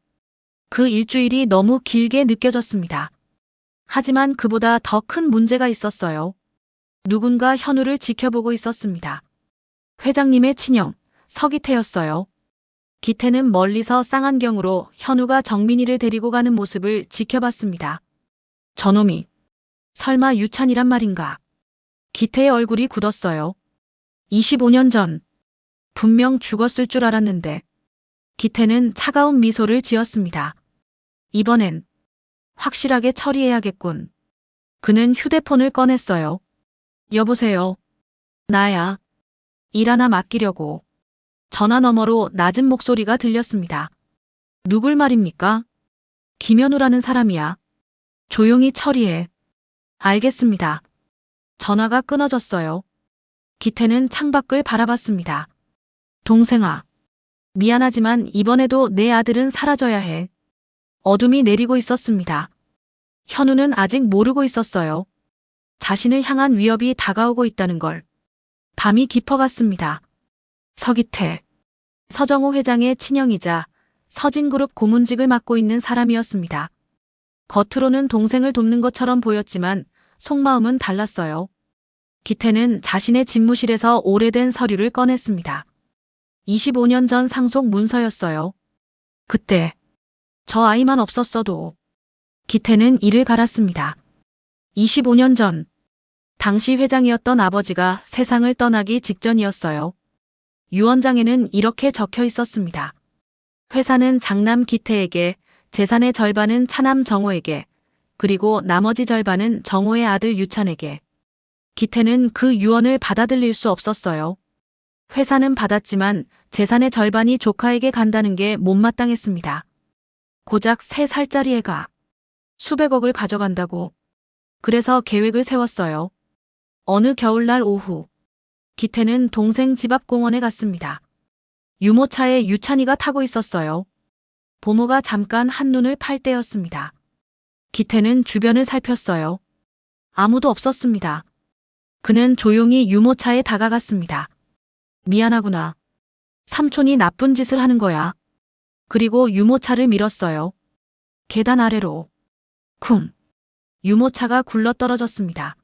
Speaker 2: 그 일주일이 너무 길게 느껴졌습니다. 하지만 그보다 더 큰 문제가 있었어요. 누군가 현우를 지켜보고 있었습니다. 회장님의 친형, 서기태였어요. 기태는 멀리서 쌍안경으로 현우가 정민이를 데리고 가는 모습을 지켜봤습니다. 저놈이 설마 유찬이란 말인가? 기태의 얼굴이 굳었어요. 25년 전 분명 죽었을 줄 알았는데 기태는 차가운 미소를 지었습니다. 이번엔 확실하게 처리해야겠군. 그는 휴대폰을 꺼냈어요. 여보세요. 나야. 일 하나 맡기려고. 전화 너머로 낮은 목소리가 들렸습니다. 누굴 말입니까? 김현우라는 사람이야. 조용히 처리해. 알겠습니다. 전화가 끊어졌어요. 기태는 창밖을 바라봤습니다. 동생아. 미안하지만 이번에도 내 아들은 사라져야 해. 어둠이 내리고 있었습니다. 현우는 아직 모르고 있었어요. 자신을 향한 위협이 다가오고 있다는 걸. 밤이 깊어갔습니다. 서기태. 서정호 회장의 친형이자 서진그룹 고문직을 맡고 있는 사람이었습니다. 겉으로는 동생을 돕는 것처럼 보였지만 속마음은 달랐어요. 기태는 자신의 집무실에서 오래된 서류를 꺼냈습니다. 25년 전 상속 문서였어요. 그때 저 아이만 없었어도. 기태는 이를 갈았습니다. 25년 전 당시 회장이었던 아버지가 세상을 떠나기 직전이었어요. 유언장에는 이렇게 적혀 있었습니다. 회사는 장남 기태에게, 재산의 절반은 차남 정호에게, 그리고 나머지 절반은 정호의 아들 유찬에게. 기태는 그 유언을 받아들일 수 없었어요. 회사는 받았지만 재산의 절반이 조카에게 간다는 게 못마땅했습니다. 고작 3살짜리 애가 수백억을 가져간다고. 그래서 계획을 세웠어요. 어느 겨울날 오후, 기태는 동생 집 앞 공원에 갔습니다. 유모차에 유찬이가 타고 있었어요. 보모가 잠깐 한눈을 팔 때였습니다. 기태는 주변을 살폈어요. 아무도 없었습니다. 그는 조용히 유모차에 다가갔습니다. 미안하구나. 삼촌이 나쁜 짓을 하는 거야. 그리고 유모차를 밀었어요. 계단 아래로. 쿵. 유모차가 굴러떨어졌습니다.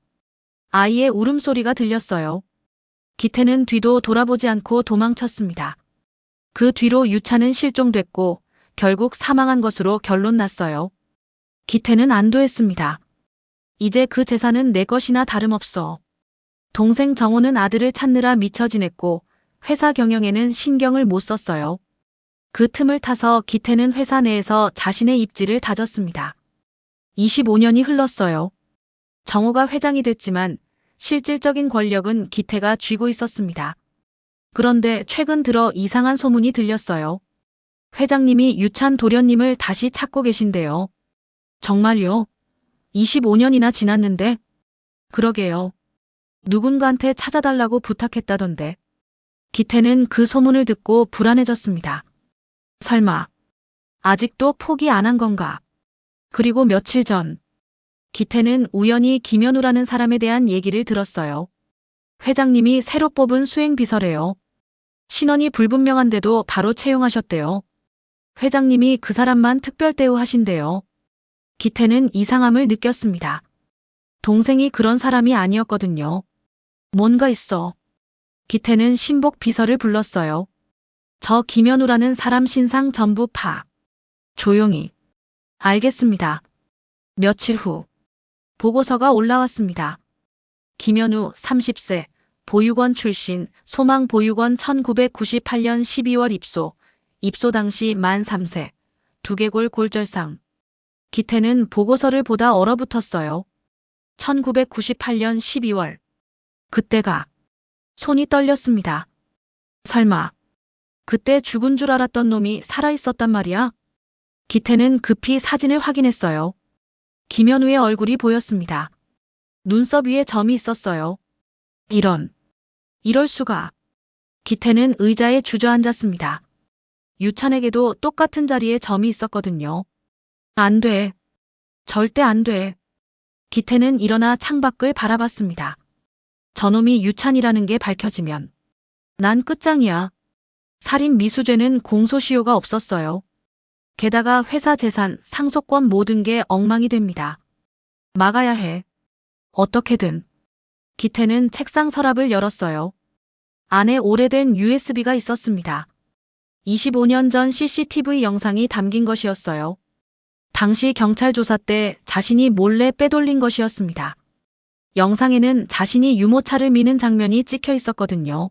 Speaker 2: 아이의 울음소리가 들렸어요. 기태는 뒤도 돌아보지 않고 도망쳤습니다. 그 뒤로 유찬은 실종됐고 결국 사망한 것으로 결론 났어요. 기태는 안도했습니다. 이제 그 재산은 내 것이나 다름없어. 동생 정호는 아들을 찾느라 미쳐 지냈고 회사 경영에는 신경을 못 썼어요. 그 틈을 타서 기태는 회사 내에서 자신의 입지를 다졌습니다. 25년이 흘렀어요. 정호가 회장이 됐지만 실질적인 권력은 기태가 쥐고 있었습니다. 그런데 최근 들어 이상한 소문이 들렸어요. 회장님이 유찬 도련님을 다시 찾고 계신데요. 정말요? 25년이나 지났는데? 그러게요. 누군가한테 찾아달라고 부탁했다던데. 기태는 그 소문을 듣고 불안해졌습니다. 설마 아직도 포기 안 한 건가? 그리고 며칠 전 기태는 우연히 김현우라는 사람에 대한 얘기를 들었어요. 회장님이 새로 뽑은 수행비서래요. 신원이 불분명한데도 바로 채용하셨대요. 회장님이 그 사람만 특별 대우하신대요. 기태는 이상함을 느꼈습니다. 동생이 그런 사람이 아니었거든요. 뭔가 있어. 기태는 신복 비서를 불렀어요. 저 김현우라는 사람 신상 전부 파. 조용히. 알겠습니다. 며칠 후 보고서가 올라왔습니다. 김현우 30세, 보육원 출신, 소망보육원 1998년 12월 입소 당시 만 3세, 두개골 골절상. 기태는 보고서를 보다 얼어붙었어요. 1998년 12월. 그때가 손이 떨렸습니다. 설마 그때 죽은 줄 알았던 놈이 살아있었단 말이야? 기태는 급히 사진을 확인했어요. 김현우의 얼굴이 보였습니다. 눈썹 위에 점이 있었어요. 이럴 수가. 기태는 의자에 주저앉았습니다. 유찬에게도 똑같은 자리에 점이 있었거든요. 안 돼. 절대 안 돼. 기태는 일어나 창밖을 바라봤습니다. 저놈이 유찬이라는 게 밝혀지면 난 끝장이야. 살인 미수죄는 공소시효가 없었어요. 게다가 회사 재산, 상속권 모든 게 엉망이 됩니다. 막아야 해. 어떻게든. 기태는 책상 서랍을 열었어요. 안에 오래된 USB가 있었습니다. 25년 전 CCTV 영상이 담긴 것이었어요. 당시 경찰 조사 때 자신이 몰래 빼돌린 것이었습니다. 영상에는 자신이 유모차를 미는 장면이 찍혀 있었거든요.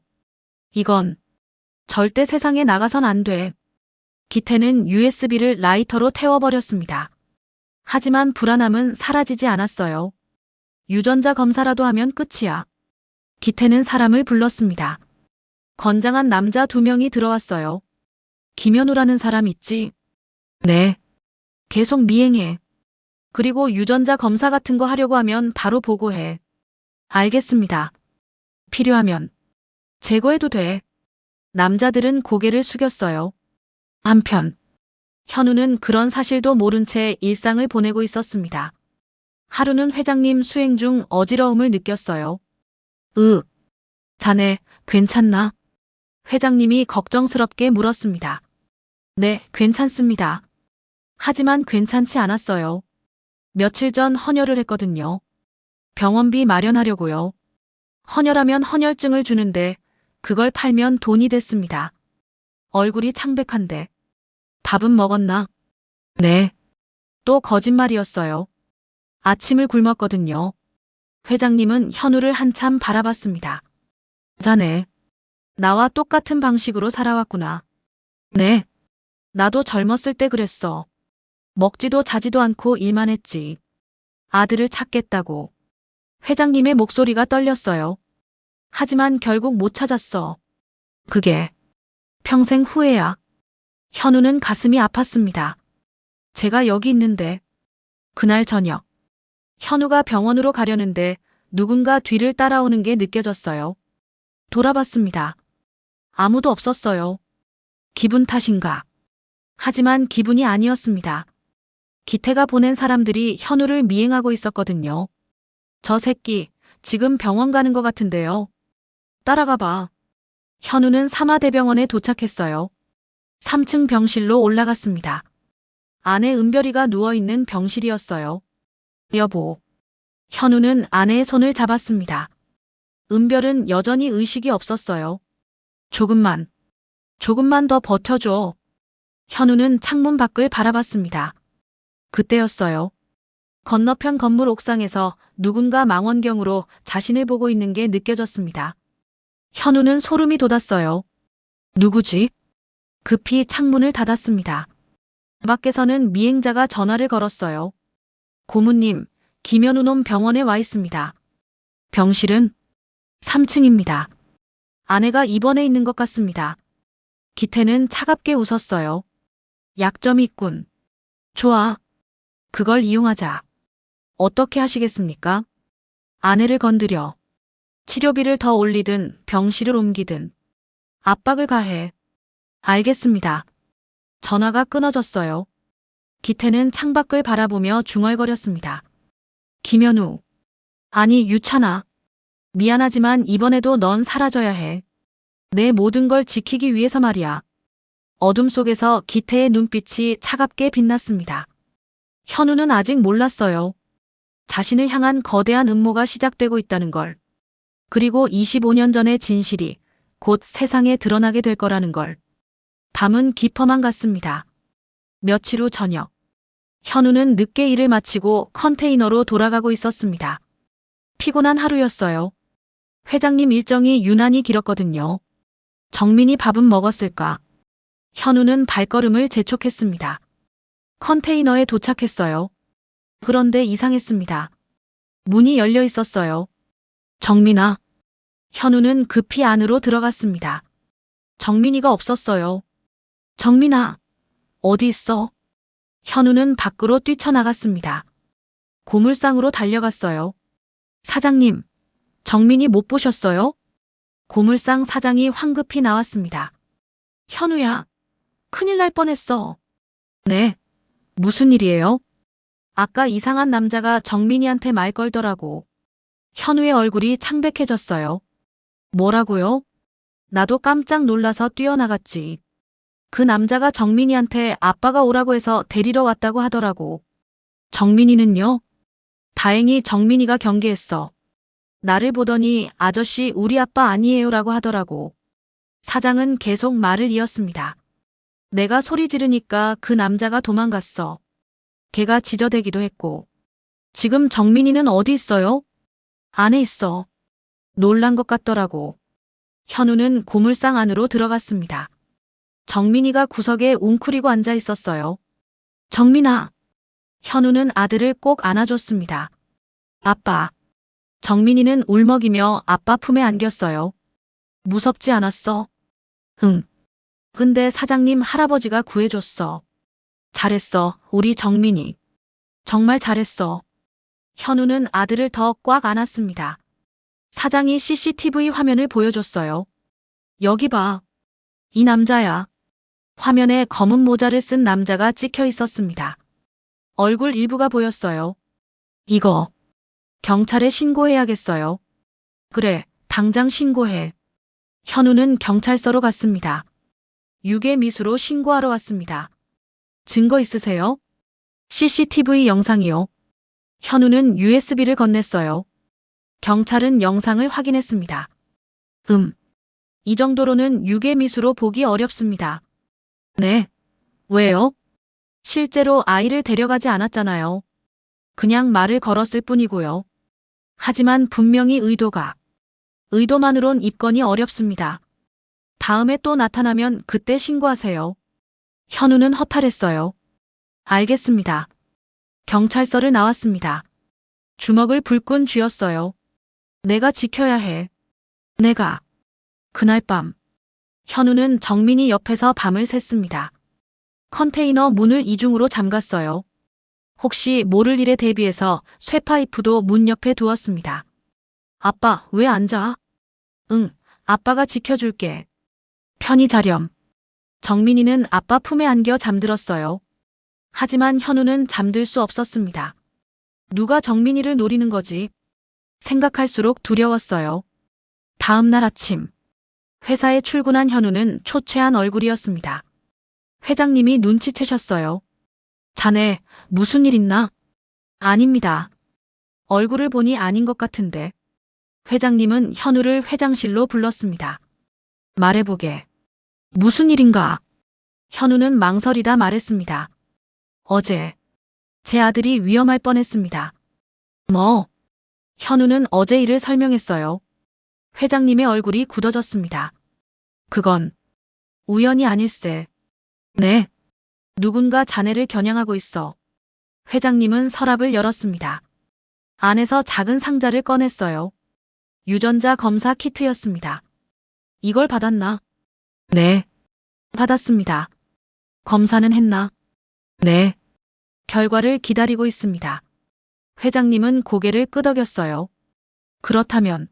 Speaker 2: 이건 절대 세상에 나가선 안 돼. 기태는 USB를 라이터로 태워버렸습니다. 하지만 불안함은 사라지지 않았어요. 유전자 검사라도 하면 끝이야. 기태는 사람을 불렀습니다. 건장한 남자 2명이 들어왔어요. 김현우라는 사람 있지? 네. 계속 미행해. 그리고 유전자 검사 같은 거 하려고 하면 바로 보고해. 알겠습니다. 필요하면 제거해도 돼. 남자들은 고개를 숙였어요. 한편 현우는 그런 사실도 모른 채 일상을 보내고 있었습니다. 하루는 회장님 수행 중 어지러움을 느꼈어요. 자네 괜찮나? 회장님이 걱정스럽게 물었습니다. 네, 괜찮습니다. 하지만 괜찮지 않았어요. 며칠 전 헌혈을 했거든요. 병원비 마련하려고요. 헌혈하면 헌혈증을 주는데 그걸 팔면 돈이 됐습니다. 얼굴이 창백한데. 밥은 먹었나? 네. 또 거짓말이었어요. 아침을 굶었거든요. 회장님은 현우를 한참 바라봤습니다. 자네, 나와 똑같은 방식으로 살아왔구나. 네. 나도 젊었을 때 그랬어. 먹지도 자지도 않고 일만 했지. 아들을 찾겠다고. 회장님의 목소리가 떨렸어요. 하지만 결국 못 찾았어. 그게 평생 후회야. 현우는 가슴이 아팠습니다. 제가 여기 있는데. 그날 저녁. 현우가 병원으로 가려는데 누군가 뒤를 따라오는 게 느껴졌어요. 돌아봤습니다. 아무도 없었어요. 기분 탓인가? 하지만 기분이 아니었습니다. 기태가 보낸 사람들이 현우를 미행하고 있었거든요. 저 새끼, 지금 병원 가는 것 같은데요. 따라가 봐. 현우는 삼하대병원에 도착했어요. 3층 병실로 올라갔습니다. 아내 은별이가 누워있는 병실이었어요. 여보. 현우는 아내의 손을 잡았습니다. 은별은 여전히 의식이 없었어요. 조금만 더 버텨줘. 현우는 창문 밖을 바라봤습니다. 그때였어요. 건너편 건물 옥상에서 누군가 망원경으로 자신을 보고 있는 게 느껴졌습니다. 현우는 소름이 돋았어요. 누구지? 급히 창문을 닫았습니다. 밖에서는 미행자가 전화를 걸었어요. 고모님, 김현우 놈 병원에 와 있습니다. 병실은 3층입니다. 아내가 입원해 있는 것 같습니다. 기태는 차갑게 웃었어요. 약점이 있군. 좋아. 그걸 이용하자. 어떻게 하시겠습니까? 아내를 건드려 치료비를 더 올리든 병실을 옮기든 압박을 가해. 알겠습니다. 전화가 끊어졌어요. 기태는 창밖을 바라보며 중얼거렸습니다. 김현우. 아니, 유찬아. 미안하지만 이번에도 넌 사라져야 해. 내 모든 걸 지키기 위해서 말이야. 어둠 속에서 기태의 눈빛이 차갑게 빛났습니다. 현우는 아직 몰랐어요. 자신을 향한 거대한 음모가 시작되고 있다는 걸. 그리고 25년 전의 진실이 곧 세상에 드러나게 될 거라는 걸. 밤은 깊어만 갔습니다. 며칠 후 저녁. 현우는 늦게 일을 마치고 컨테이너로 돌아가고 있었습니다. 피곤한 하루였어요. 회장님 일정이 유난히 길었거든요. 정민이 밥은 먹었을까? 현우는 발걸음을 재촉했습니다. 컨테이너에 도착했어요. 그런데 이상했습니다. 문이 열려 있었어요. 정민아. 현우는 급히 안으로 들어갔습니다. 정민이가 없었어요. 정민아. 어디 있어? 현우는 밖으로 뛰쳐나갔습니다. 고물상으로 달려갔어요. 사장님. 정민이 못 보셨어요? 고물상 사장이 황급히 나왔습니다. 현우야. 큰일 날 뻔했어. 네. 무슨 일이에요? 아까 이상한 남자가 정민이한테 말 걸더라고. 현우의 얼굴이 창백해졌어요. 뭐라고요? 나도 깜짝 놀라서 뛰어나갔지. 그 남자가 정민이한테 아빠가 오라고 해서 데리러 왔다고 하더라고. 정민이는요? 다행히 정민이가 경계했어. 나를 보더니 아저씨 우리 아빠 아니에요라고 하더라고. 사장은 계속 말을 이었습니다. 내가 소리 지르니까 그 남자가 도망갔어. 걔가 지저대기도 했고. 지금 정민이는 어디 있어요? 안에 있어. 놀란 것 같더라고. 현우는 고물상 안으로 들어갔습니다. 정민이가 구석에 웅크리고 앉아 있었어요. 정민아. 현우는 아들을 꼭 안아줬습니다. 아빠. 정민이는 울먹이며 아빠 품에 안겼어요. 무섭지 않았어? 응. 근데 사장님 할아버지가 구해줬어. 잘했어, 우리 정민이. 정말 잘했어. 현우는 아들을 더 꽉 안았습니다. 사장이 CCTV 화면을 보여줬어요. 여기 봐. 이 남자야. 화면에 검은 모자를 쓴 남자가 찍혀 있었습니다. 얼굴 일부가 보였어요. 이거 경찰에 신고해야겠어요. 그래, 당장 신고해. 현우는 경찰서로 갔습니다. 유괴미수로 신고하러 왔습니다. 증거 있으세요? CCTV 영상이요. 현우는 USB를 건넸어요. 경찰은 영상을 확인했습니다. 이 정도로는 유괴미수로 보기 어렵습니다. 네. 왜요? 실제로 아이를 데려가지 않았잖아요. 그냥 말을 걸었을 뿐이고요. 하지만 분명히 의도만으론 입건이 어렵습니다. 다음에 또 나타나면 그때 신고하세요. 현우는 허탈했어요. 알겠습니다. 경찰서를 나왔습니다. 주먹을 불끈 쥐었어요. 내가 지켜야 해. 내가. 그날 밤. 현우는 정민이 옆에서 밤을 샜습니다. 컨테이너 문을 이중으로 잠갔어요. 혹시 모를 일에 대비해서 쇠파이프도 문 옆에 두었습니다. 아빠, 왜 앉아? 응, 아빠가 지켜줄게. 편히 자렴. 정민이는 아빠 품에 안겨 잠들었어요. 하지만 현우는 잠들 수 없었습니다. 누가 정민이를 노리는 거지? 생각할수록 두려웠어요. 다음 날 아침. 회사에 출근한 현우는 초췌한 얼굴이었습니다. 회장님이 눈치채셨어요. 자네, 무슨 일 있나? 아닙니다. 얼굴을 보니 아닌 것 같은데. 회장님은 현우를 회장실로 불렀습니다. 말해보게. 무슨 일인가? 현우는 망설이다 말했습니다. 어제 제 아들이 위험할 뻔했습니다. 뭐? 현우는 어제 일을 설명했어요. 회장님의 얼굴이 굳어졌습니다. 그건 우연이 아닐세. 네. 누군가 자네를 겨냥하고 있어. 회장님은 서랍을 열었습니다. 안에서 작은 상자를 꺼냈어요. 유전자 검사 키트였습니다. 이걸 받았나? 네. 받았습니다. 검사는 했나? 네. 결과를 기다리고 있습니다. 회장님은 고개를 끄덕였어요. 그렇다면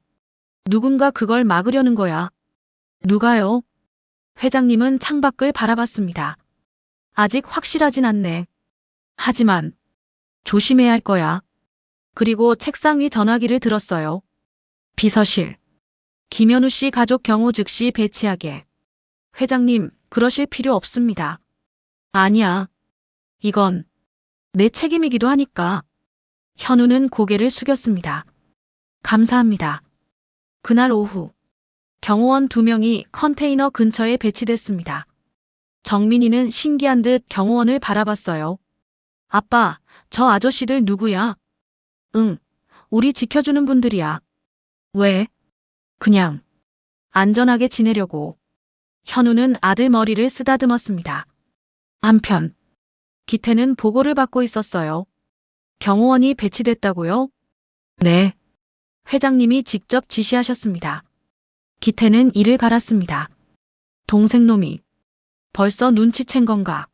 Speaker 2: 누군가 그걸 막으려는 거야. 누가요? 회장님은 창밖을 바라봤습니다. 아직 확실하진 않네. 하지만 조심해야 할 거야. 그리고 책상 위 전화기를 들었어요. 비서실. 김현우 씨 가족 경호 즉시 배치하게. 회장님, 그러실 필요 없습니다. 아니야. 이건 내 책임이기도 하니까. 현우는 고개를 숙였습니다. 감사합니다. 그날 오후, 경호원 2명이 컨테이너 근처에 배치됐습니다. 정민이는 신기한 듯 경호원을 바라봤어요. 아빠, 저 아저씨들 누구야? 응, 우리 지켜주는 분들이야. 왜? 그냥 안전하게 지내려고. 현우는 아들 머리를 쓰다듬었습니다. 한편 기태는 보고를 받고 있었어요. 경호원이 배치됐다고요? 네. 회장님이 직접 지시하셨습니다. 기태는 이를 갈았습니다. 동생놈이 벌써 눈치챈 건가?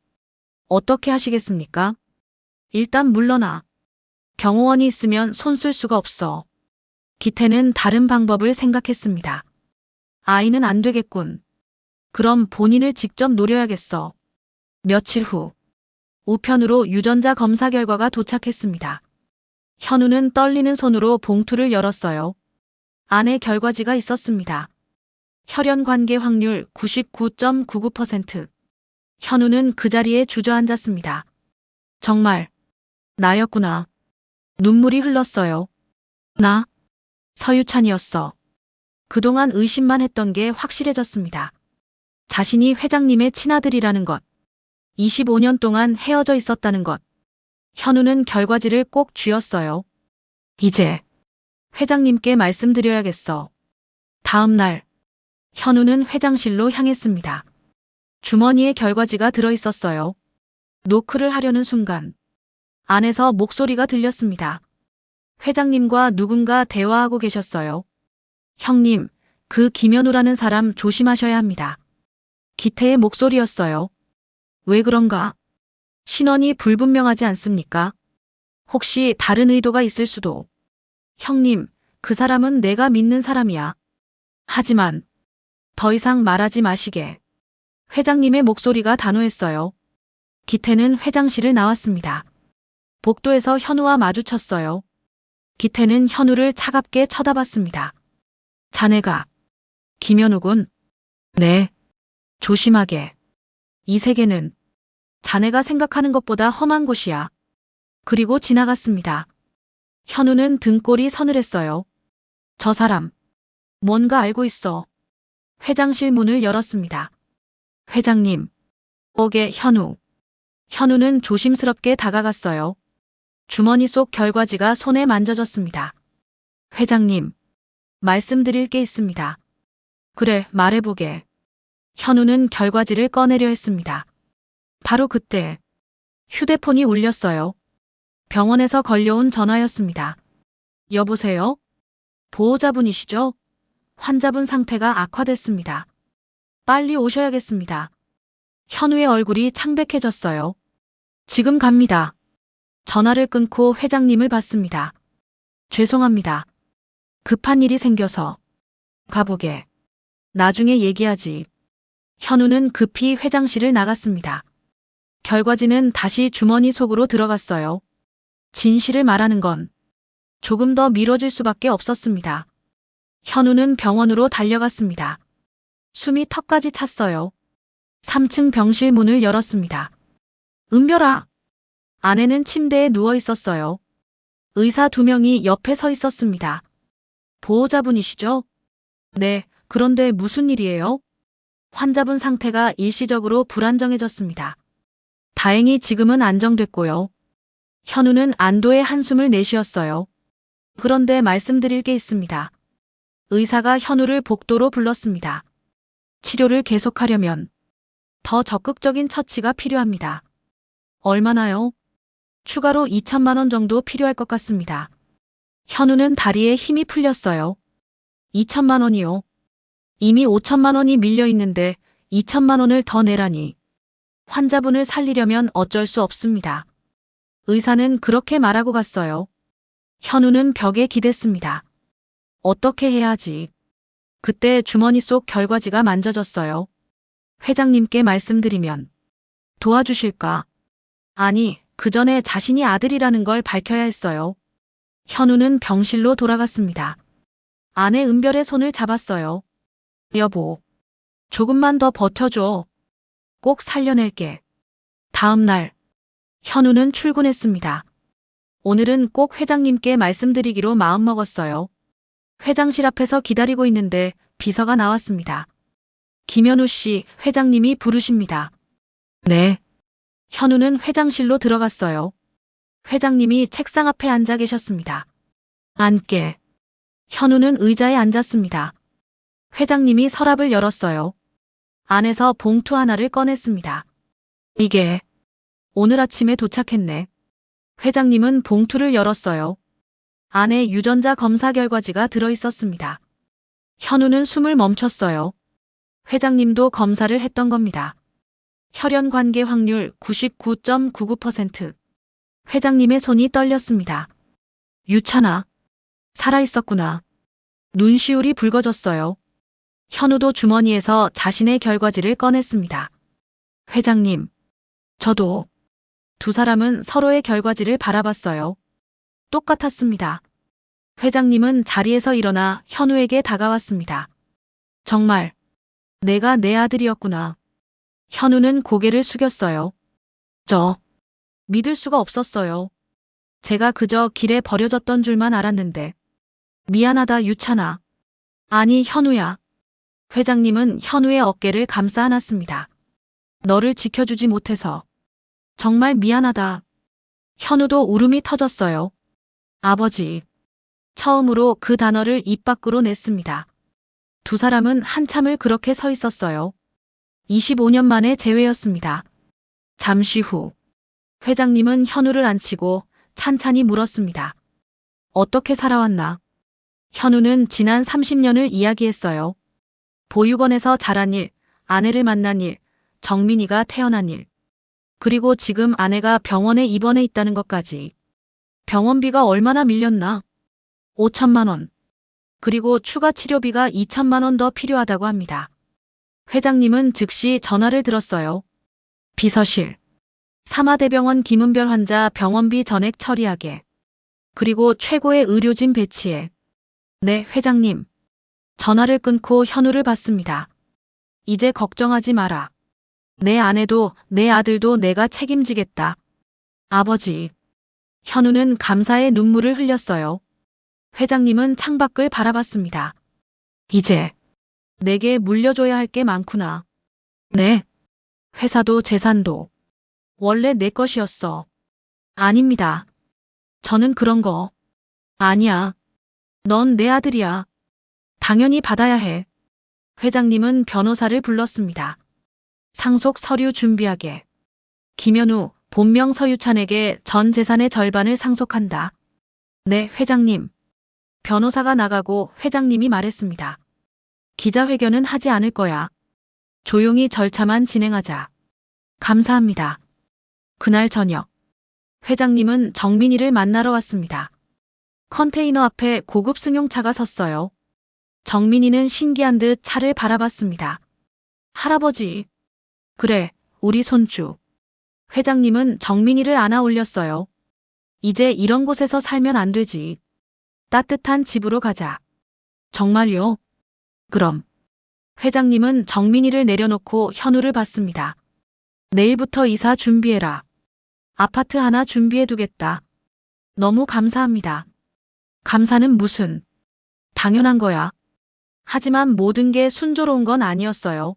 Speaker 2: 어떻게 하시겠습니까? 일단 물러나. 경호원이 있으면 손 쓸 수가 없어. 기태는 다른 방법을 생각했습니다. 아이는 안 되겠군. 그럼 본인을 직접 노려야겠어. 며칠 후 우편으로 유전자 검사 결과가 도착했습니다. 현우는 떨리는 손으로 봉투를 열었어요. 안에 결과지가 있었습니다. 혈연 관계 확률 99.99%. 현우는 그 자리에 주저앉았습니다. 정말 나였구나. 눈물이 흘렀어요. 나 서유찬이었어. 그동안 의심만 했던 게 확실해졌습니다. 자신이 회장님의 친아들이라는 것. 25년 동안 헤어져 있었다는 것. 현우는 결과지를 꼭 쥐었어요. 이제 회장님께 말씀드려야겠어. 다음 날 현우는 회장실로 향했습니다. 주머니에 결과지가 들어있었어요. 노크를 하려는 순간 안에서 목소리가 들렸습니다. 회장님과 누군가 대화하고 계셨어요. 형님, 그 김현우라는 사람 조심하셔야 합니다. 기태의 목소리였어요. 왜 그런가? 신원이 불분명하지 않습니까? 혹시 다른 의도가 있을 수도. 형님, 그 사람은 내가 믿는 사람이야. 하지만 더 이상 말하지 마시게. 회장님의 목소리가 단호했어요. 기태는 회장실을 나왔습니다. 복도에서 현우와 마주쳤어요. 기태는 현우를 차갑게 쳐다봤습니다. 자네가 김현우군. 네. 조심하게. 이 세계는 자네가 생각하는 것보다 험한 곳이야. 그리고 지나갔습니다. 현우는 등골이 서늘했어요. 저 사람 뭔가 알고 있어. 회장실 문을 열었습니다. 회장님. 옥의 현우. 현우는 조심스럽게 다가갔어요. 주머니 속 결과지가 손에 만져졌습니다. 회장님. 말씀드릴 게 있습니다. 그래, 말해보게. 현우는 결과지를 꺼내려 했습니다. 바로 그때 휴대폰이 울렸어요. 병원에서 걸려온 전화였습니다. 여보세요? 보호자분이시죠? 환자분 상태가 악화됐습니다. 빨리 오셔야겠습니다. 현우의 얼굴이 창백해졌어요. 지금 갑니다. 전화를 끊고 회장님을 봤습니다. 죄송합니다. 급한 일이 생겨서. 가보게. 나중에 얘기하지. 현우는 급히 회장실을 나갔습니다. 결과지는 다시 주머니 속으로 들어갔어요. 진실을 말하는 건 조금 더 미뤄질 수밖에 없었습니다. 현우는 병원으로 달려갔습니다. 숨이 턱까지 찼어요. 3층 병실 문을 열었습니다. 은별아! 아내는 침대에 누워 있었어요. 의사 2명이 옆에 서 있었습니다. 보호자분이시죠? 네, 그런데 무슨 일이에요? 환자분 상태가 일시적으로 불안정해졌습니다. 다행히 지금은 안정됐고요. 현우는 안도의 한숨을 내쉬었어요. 그런데 말씀드릴 게 있습니다. 의사가 현우를 복도로 불렀습니다. 치료를 계속하려면 더 적극적인 처치가 필요합니다. 얼마나요? 추가로 2천만 원 정도 필요할 것 같습니다. 현우는 다리에 힘이 풀렸어요. 2천만 원이요. 이미 5천만 원이 밀려 있는데 2천만 원을 더 내라니. 환자분을 살리려면 어쩔 수 없습니다. 의사는 그렇게 말하고 갔어요. 현우는 벽에 기댔습니다. 어떻게 해야 하지? 그때 주머니 속 결과지가 만져졌어요. 회장님께 말씀드리면 도와주실까? 아니, 그 전에 자신이 아들이라는 걸 밝혀야 했어요. 현우는 병실로 돌아갔습니다. 아내 은별의 손을 잡았어요. 여보, 조금만 더 버텨줘. 꼭 살려낼게. 다음 날, 현우는 출근했습니다. 오늘은 꼭 회장님께 말씀드리기로 마음먹었어요. 회장실 앞에서 기다리고 있는데 비서가 나왔습니다. 김현우 씨, 회장님이 부르십니다. 네. 현우는 회장실로 들어갔어요. 회장님이 책상 앞에 앉아 계셨습니다. 앉게. 현우는 의자에 앉았습니다. 회장님이 서랍을 열었어요. 안에서 봉투 하나를 꺼냈습니다. 이게 오늘 아침에 도착했네. 회장님은 봉투를 열었어요. 안에 유전자 검사 결과지가 들어있었습니다. 현우는 숨을 멈췄어요. 회장님도 검사를 했던 겁니다. 혈연 관계 확률 99.99%. 회장님의 손이 떨렸습니다. 유찬아, 살아있었구나. 눈시울이 붉어졌어요. 현우도 주머니에서 자신의 결과지를 꺼냈습니다. 회장님, 저도. 두 사람은 서로의 결과지를 바라봤어요. 똑같았습니다. 회장님은 자리에서 일어나 현우에게 다가왔습니다. 정말 내가 내 아들이었구나. 현우는 고개를 숙였어요. 저 믿을 수가 없었어요. 제가 그저 길에 버려졌던 줄만 알았는데. 미안하다, 유찬아. 아니, 현우야. 회장님은 현우의 어깨를 감싸 안았습니다. 너를 지켜주지 못해서 정말 미안하다. 현우도 울음이 터졌어요. 아버지. 처음으로 그 단어를 입 밖으로 냈습니다. 두 사람은 한참을 그렇게 서 있었어요. 25년 만에 재회였습니다. 잠시 후 회장님은 현우를 안치고 찬찬히 물었습니다. 어떻게 살아왔나? 현우는 지난 30년을 이야기했어요. 보육원에서 자란 일, 아내를 만난 일, 정민이가 태어난 일. 그리고 지금 아내가 병원에 입원해 있다는 것까지. 병원비가 얼마나 밀렸나? 5천만 원. 그리고 추가 치료비가 2천만 원 더 필요하다고 합니다. 회장님은 즉시 전화를 들었어요. 비서실. 삼하대병원 김은별 환자 병원비 전액 처리하게. 그리고 최고의 의료진 배치해. 네, 회장님. 전화를 끊고 현우를 봤습니다. 이제 걱정하지 마라. 내 아내도 내 아들도 내가 책임지겠다. 아버지. 현우는 감사의 눈물을 흘렸어요. 회장님은 창밖을 바라봤습니다. 이제 내게 물려줘야 할 게 많구나. 네. 회사도 재산도 원래 내 것이었어. 아닙니다. 저는 그런 거 아니야. 넌 내 아들이야. 당연히 받아야 해. 회장님은 변호사를 불렀습니다. 상속 서류 준비하게. 김현우, 본명 서유찬에게 전 재산의 절반을 상속한다. 네, 회장님. 변호사가 나가고 회장님이 말했습니다. 기자회견은 하지 않을 거야. 조용히 절차만 진행하자. 감사합니다. 그날 저녁, 회장님은 정민이를 만나러 왔습니다. 컨테이너 앞에 고급 승용차가 섰어요. 정민이는 신기한 듯 차를 바라봤습니다. 할아버지. 그래, 우리 손주. 회장님은 정민이를 안아 올렸어요. 이제 이런 곳에서 살면 안 되지. 따뜻한 집으로 가자. 정말요? 그럼. 회장님은 정민이를 내려놓고 현우를 봤습니다. 내일부터 이사 준비해라. 아파트 하나 준비해두겠다. 너무 감사합니다. 감사는 무슨. 당연한 거야. 하지만 모든 게 순조로운 건 아니었어요.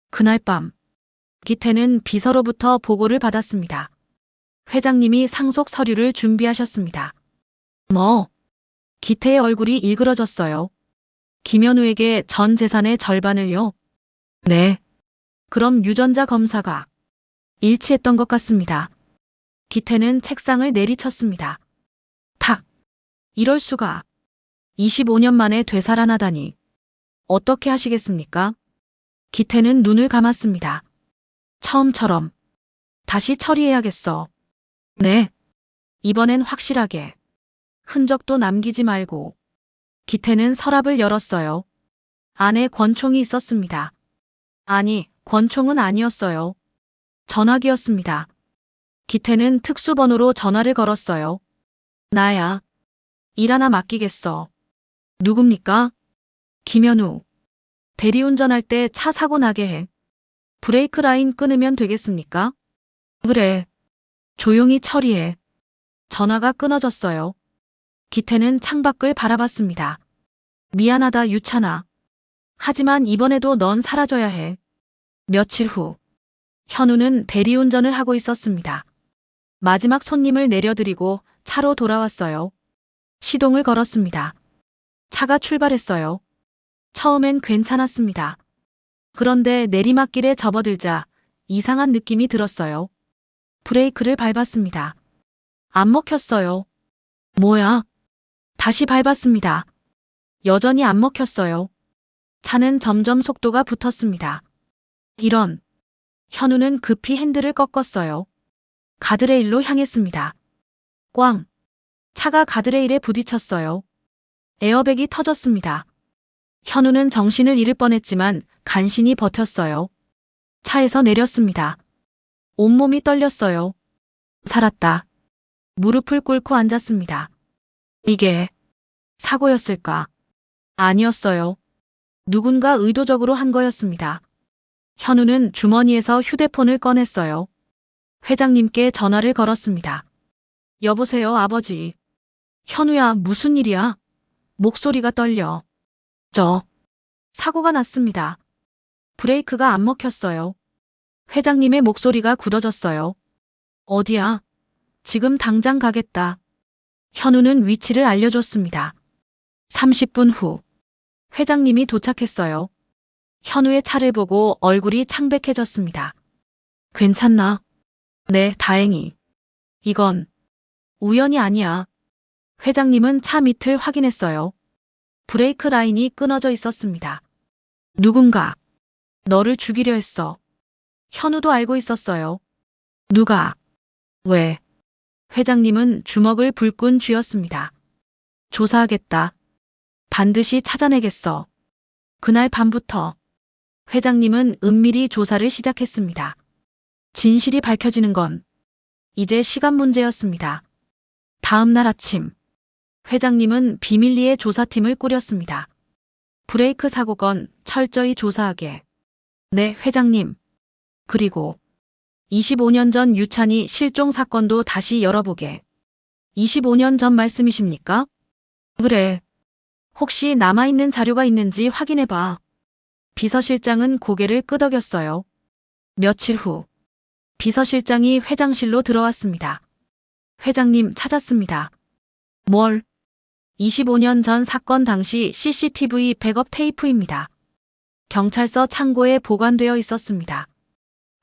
Speaker 2: 그날 밤, 기태는 비서로부터 보고를 받았습니다. 회장님이 상속 서류를 준비하셨습니다. 뭐? 기태의 얼굴이 일그러졌어요. 김현우에게 전 재산의 절반을요? 네. 그럼 유전자 검사가 일치했던 것 같습니다. 기태는 책상을 내리쳤습니다. 탁. 이럴 수가. 25년 만에 되살아나다니. 어떻게 하시겠습니까? 기태는 눈을 감았습니다. 처음처럼. 다시 처리해야겠어. 네. 이번엔 확실하게. 흔적도 남기지 말고. 기태는 서랍을 열었어요. 안에 권총이 있었습니다. 아니, 권총은 아니었어요. 전화기였습니다. 기태는 특수번호로 전화를 걸었어요. 나야. 일 하나 맡기겠어. 누굽니까? 김현우. 대리운전할 때 차 사고 나게 해. 브레이크 라인 끊으면 되겠습니까? 그래. 조용히 처리해. 전화가 끊어졌어요. 기태는 창밖을 바라봤습니다. 미안하다, 유찬아. 하지만 이번에도 넌 사라져야 해. 며칠 후, 현우는 대리운전을 하고 있었습니다. 마지막 손님을 내려드리고 차로 돌아왔어요. 시동을 걸었습니다. 차가 출발했어요. 처음엔 괜찮았습니다. 그런데 내리막길에 접어들자 이상한 느낌이 들었어요. 브레이크를 밟았습니다. 안 먹혔어요. 뭐야? 다시 밟았습니다. 여전히 안 먹혔어요. 차는 점점 속도가 붙었습니다. 이런. 현우는 급히 핸들을 꺾었어요. 가드레일로 향했습니다. 꽝. 차가 가드레일에 부딪혔어요. 에어백이 터졌습니다. 현우는 정신을 잃을 뻔했지만 간신히 버텼어요. 차에서 내렸습니다. 온몸이 떨렸어요. 살았다. 무릎을 꿇고 앉았습니다. 이게 사고였을까? 아니었어요. 누군가 의도적으로 한 거였습니다. 현우는 주머니에서 휴대폰을 꺼냈어요. 회장님께 전화를 걸었습니다. 여보세요, 아버지. 현우야, 무슨 일이야? 목소리가 떨려. 사고가 났습니다. 브레이크가 안 먹혔어요. 회장님의 목소리가 굳어졌어요. 어디야? 지금 당장 가겠다. 현우는 위치를 알려줬습니다. 30분 후, 회장님이 도착했어요. 현우의 차를 보고 얼굴이 창백해졌습니다. 괜찮나? 네, 다행히. 이건 우연이 아니야. 회장님은 차 밑을 확인했어요. 브레이크 라인이 끊어져 있었습니다. 누군가 너를 죽이려 했어. 현우도 알고 있었어요. 누가? 왜? 회장님은 주먹을 불끈 쥐었습니다. 조사하겠다. 반드시 찾아내겠어. 그날 밤부터 회장님은 은밀히 조사를 시작했습니다. 진실이 밝혀지는 건 이제 시간 문제였습니다. 다음 날 아침, 회장님은 비밀리에 조사팀을 꾸렸습니다. 브레이크 사고건 철저히 조사하게. 네, 회장님. 그리고 25년 전 유찬이 실종 사건도 다시 열어보게. 25년 전 말씀이십니까? 그래. 혹시 남아있는 자료가 있는지 확인해봐. 비서실장은 고개를 끄덕였어요. 며칠 후, 비서실장이 회장실로 들어왔습니다. 회장님, 찾았습니다. 뭘? 25년 전 사건 당시 CCTV 백업 테이프입니다. 경찰서 창고에 보관되어 있었습니다.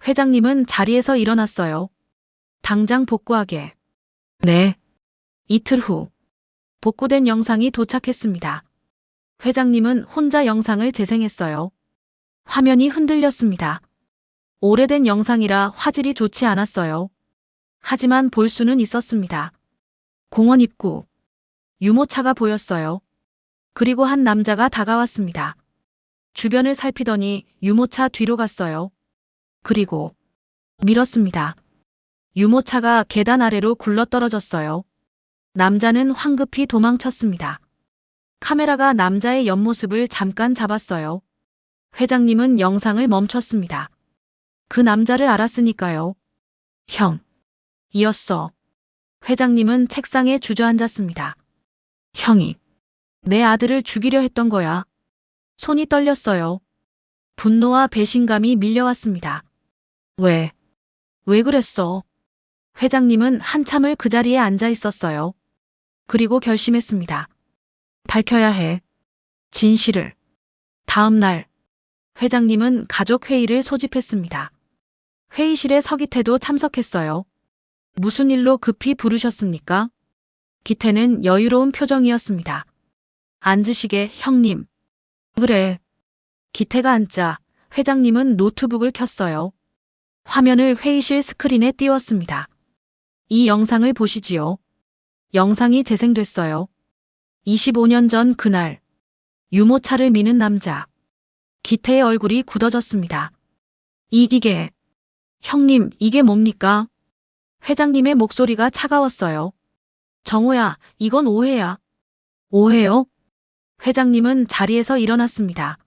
Speaker 2: 회장님은 자리에서 일어났어요. 당장 복구하게. 네. 이틀 후, 복구된 영상이 도착했습니다. 회장님은 혼자 영상을 재생했어요. 화면이 흔들렸습니다. 오래된 영상이라 화질이 좋지 않았어요. 하지만 볼 수는 있었습니다. 공원 입구. 유모차가 보였어요. 그리고 한 남자가 다가왔습니다. 주변을 살피더니 유모차 뒤로 갔어요. 그리고 밀었습니다. 유모차가 계단 아래로 굴러떨어졌어요. 남자는 황급히 도망쳤습니다. 카메라가 남자의 옆모습을 잠깐 잡았어요. 회장님은 영상을 멈췄습니다. 그 남자를 알았으니까요. 형. 이었어. 회장님은 책상에 주저앉았습니다. 형이 내 아들을 죽이려 했던 거야. 손이 떨렸어요. 분노와 배신감이 밀려왔습니다. 왜 그랬어? 회장님은 한참을 그 자리에 앉아 있었어요. 그리고 결심했습니다. 밝혀야 해. 진실을. 다음 날, 회장님은 가족회의를 소집했습니다. 회의실에 서기태도 참석했어요. 무슨 일로 급히 부르셨습니까? 기태는 여유로운 표정이었습니다. 앉으시게, 형님. 그래. 기태가 앉자 회장님은 노트북을 켰어요. 화면을 회의실 스크린에 띄웠습니다. 이 영상을 보시지요. 영상이 재생됐어요. 25년 전 그날, 유모차를 미는 남자. 기태의 얼굴이 굳어졌습니다. 이게, 형님, 이게 뭡니까? 회장님의 목소리가 차가웠어요. 정호야, 이건 오해야. 오해요? 회장님은 자리에서 일어났습니다.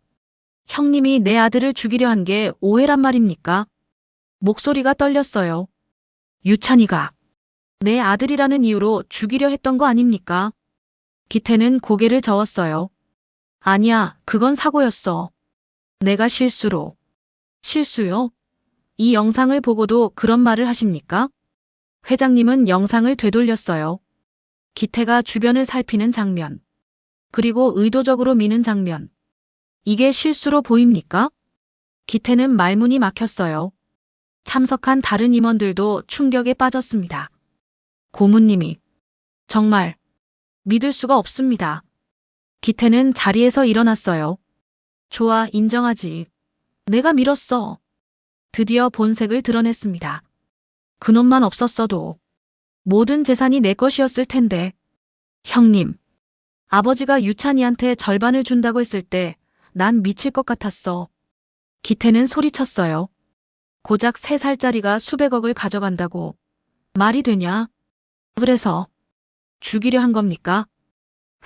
Speaker 2: 형님이 내 아들을 죽이려 한 게 오해란 말입니까? 목소리가 떨렸어요. 유찬이가 내 아들이라는 이유로 죽이려 했던 거 아닙니까? 기태는 고개를 저었어요. 아니야, 그건 사고였어. 내가 실수로. 실수요? 이 영상을 보고도 그런 말을 하십니까? 회장님은 영상을 되돌렸어요. 기태가 주변을 살피는 장면. 그리고 의도적으로 미는 장면. 이게 실수로 보입니까? 기태는 말문이 막혔어요. 참석한 다른 임원들도 충격에 빠졌습니다. 고문님이 정말 믿을 수가 없습니다. 기태는 자리에서 일어났어요. 좋아, 인정하지. 내가 밀었어. 드디어 본색을 드러냈습니다. 그놈만 없었어도 모든 재산이 내 것이었을 텐데. 형님, 아버지가 유찬이한테 절반을 준다고 했을 때 난 미칠 것 같았어. 기태는 소리쳤어요. 고작 3살짜리가 수백억을 가져간다고. 말이 되냐? 그래서 죽이려 한 겁니까?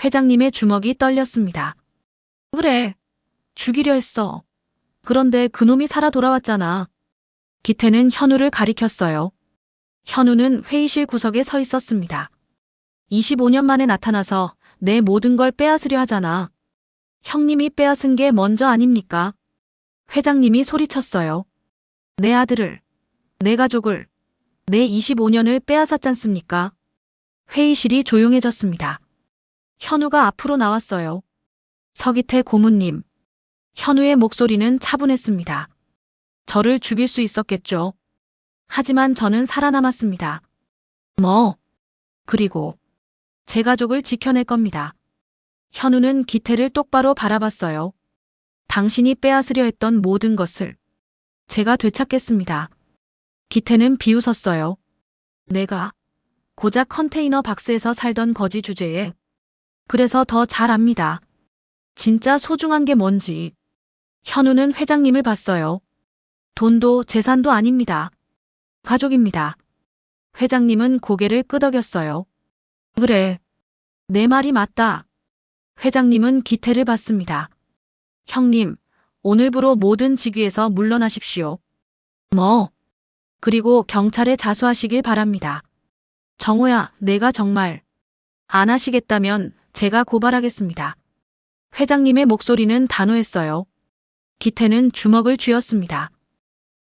Speaker 2: 회장님의 주먹이 떨렸습니다. 그래, 죽이려 했어. 그런데 그놈이 살아 돌아왔잖아. 기태는 현우를 가리켰어요. 현우는 회의실 구석에 서 있었습니다. 25년 만에 나타나서 내 모든 걸 빼앗으려 하잖아. 형님이 빼앗은 게 먼저 아닙니까? 회장님이 소리쳤어요. 내 아들을, 내 가족을, 내 25년을 빼앗았잖습니까? 회의실이 조용해졌습니다. 현우가 앞으로 나왔어요. 서기태 고문님. 현우의 목소리는 차분했습니다. 저를 죽일 수 있었겠죠. 하지만 저는 살아남았습니다. 그리고 제 가족을 지켜낼 겁니다. 현우는 기태를 똑바로 바라봤어요. 당신이 빼앗으려 했던 모든 것을 제가 되찾겠습니다. 기태는 비웃었어요. 내가 고작 컨테이너 박스에서 살던 거지 주제에. 그래서 더 잘 압니다. 진짜 소중한 게 뭔지. 현우는 회장님을 봤어요. 돈도 재산도 아닙니다. 가족입니다. 회장님은 고개를 끄덕였어요. 그래, 내 말이 맞다. 회장님은 기태를 봤습니다. 형님, 오늘부로 모든 직위에서 물러나십시오. 그리고 경찰에 자수하시길 바랍니다. 정호야, 내가 정말 안 하시겠다면 제가 고발하겠습니다. 회장님의 목소리는 단호했어요. 기태는 주먹을 쥐었습니다.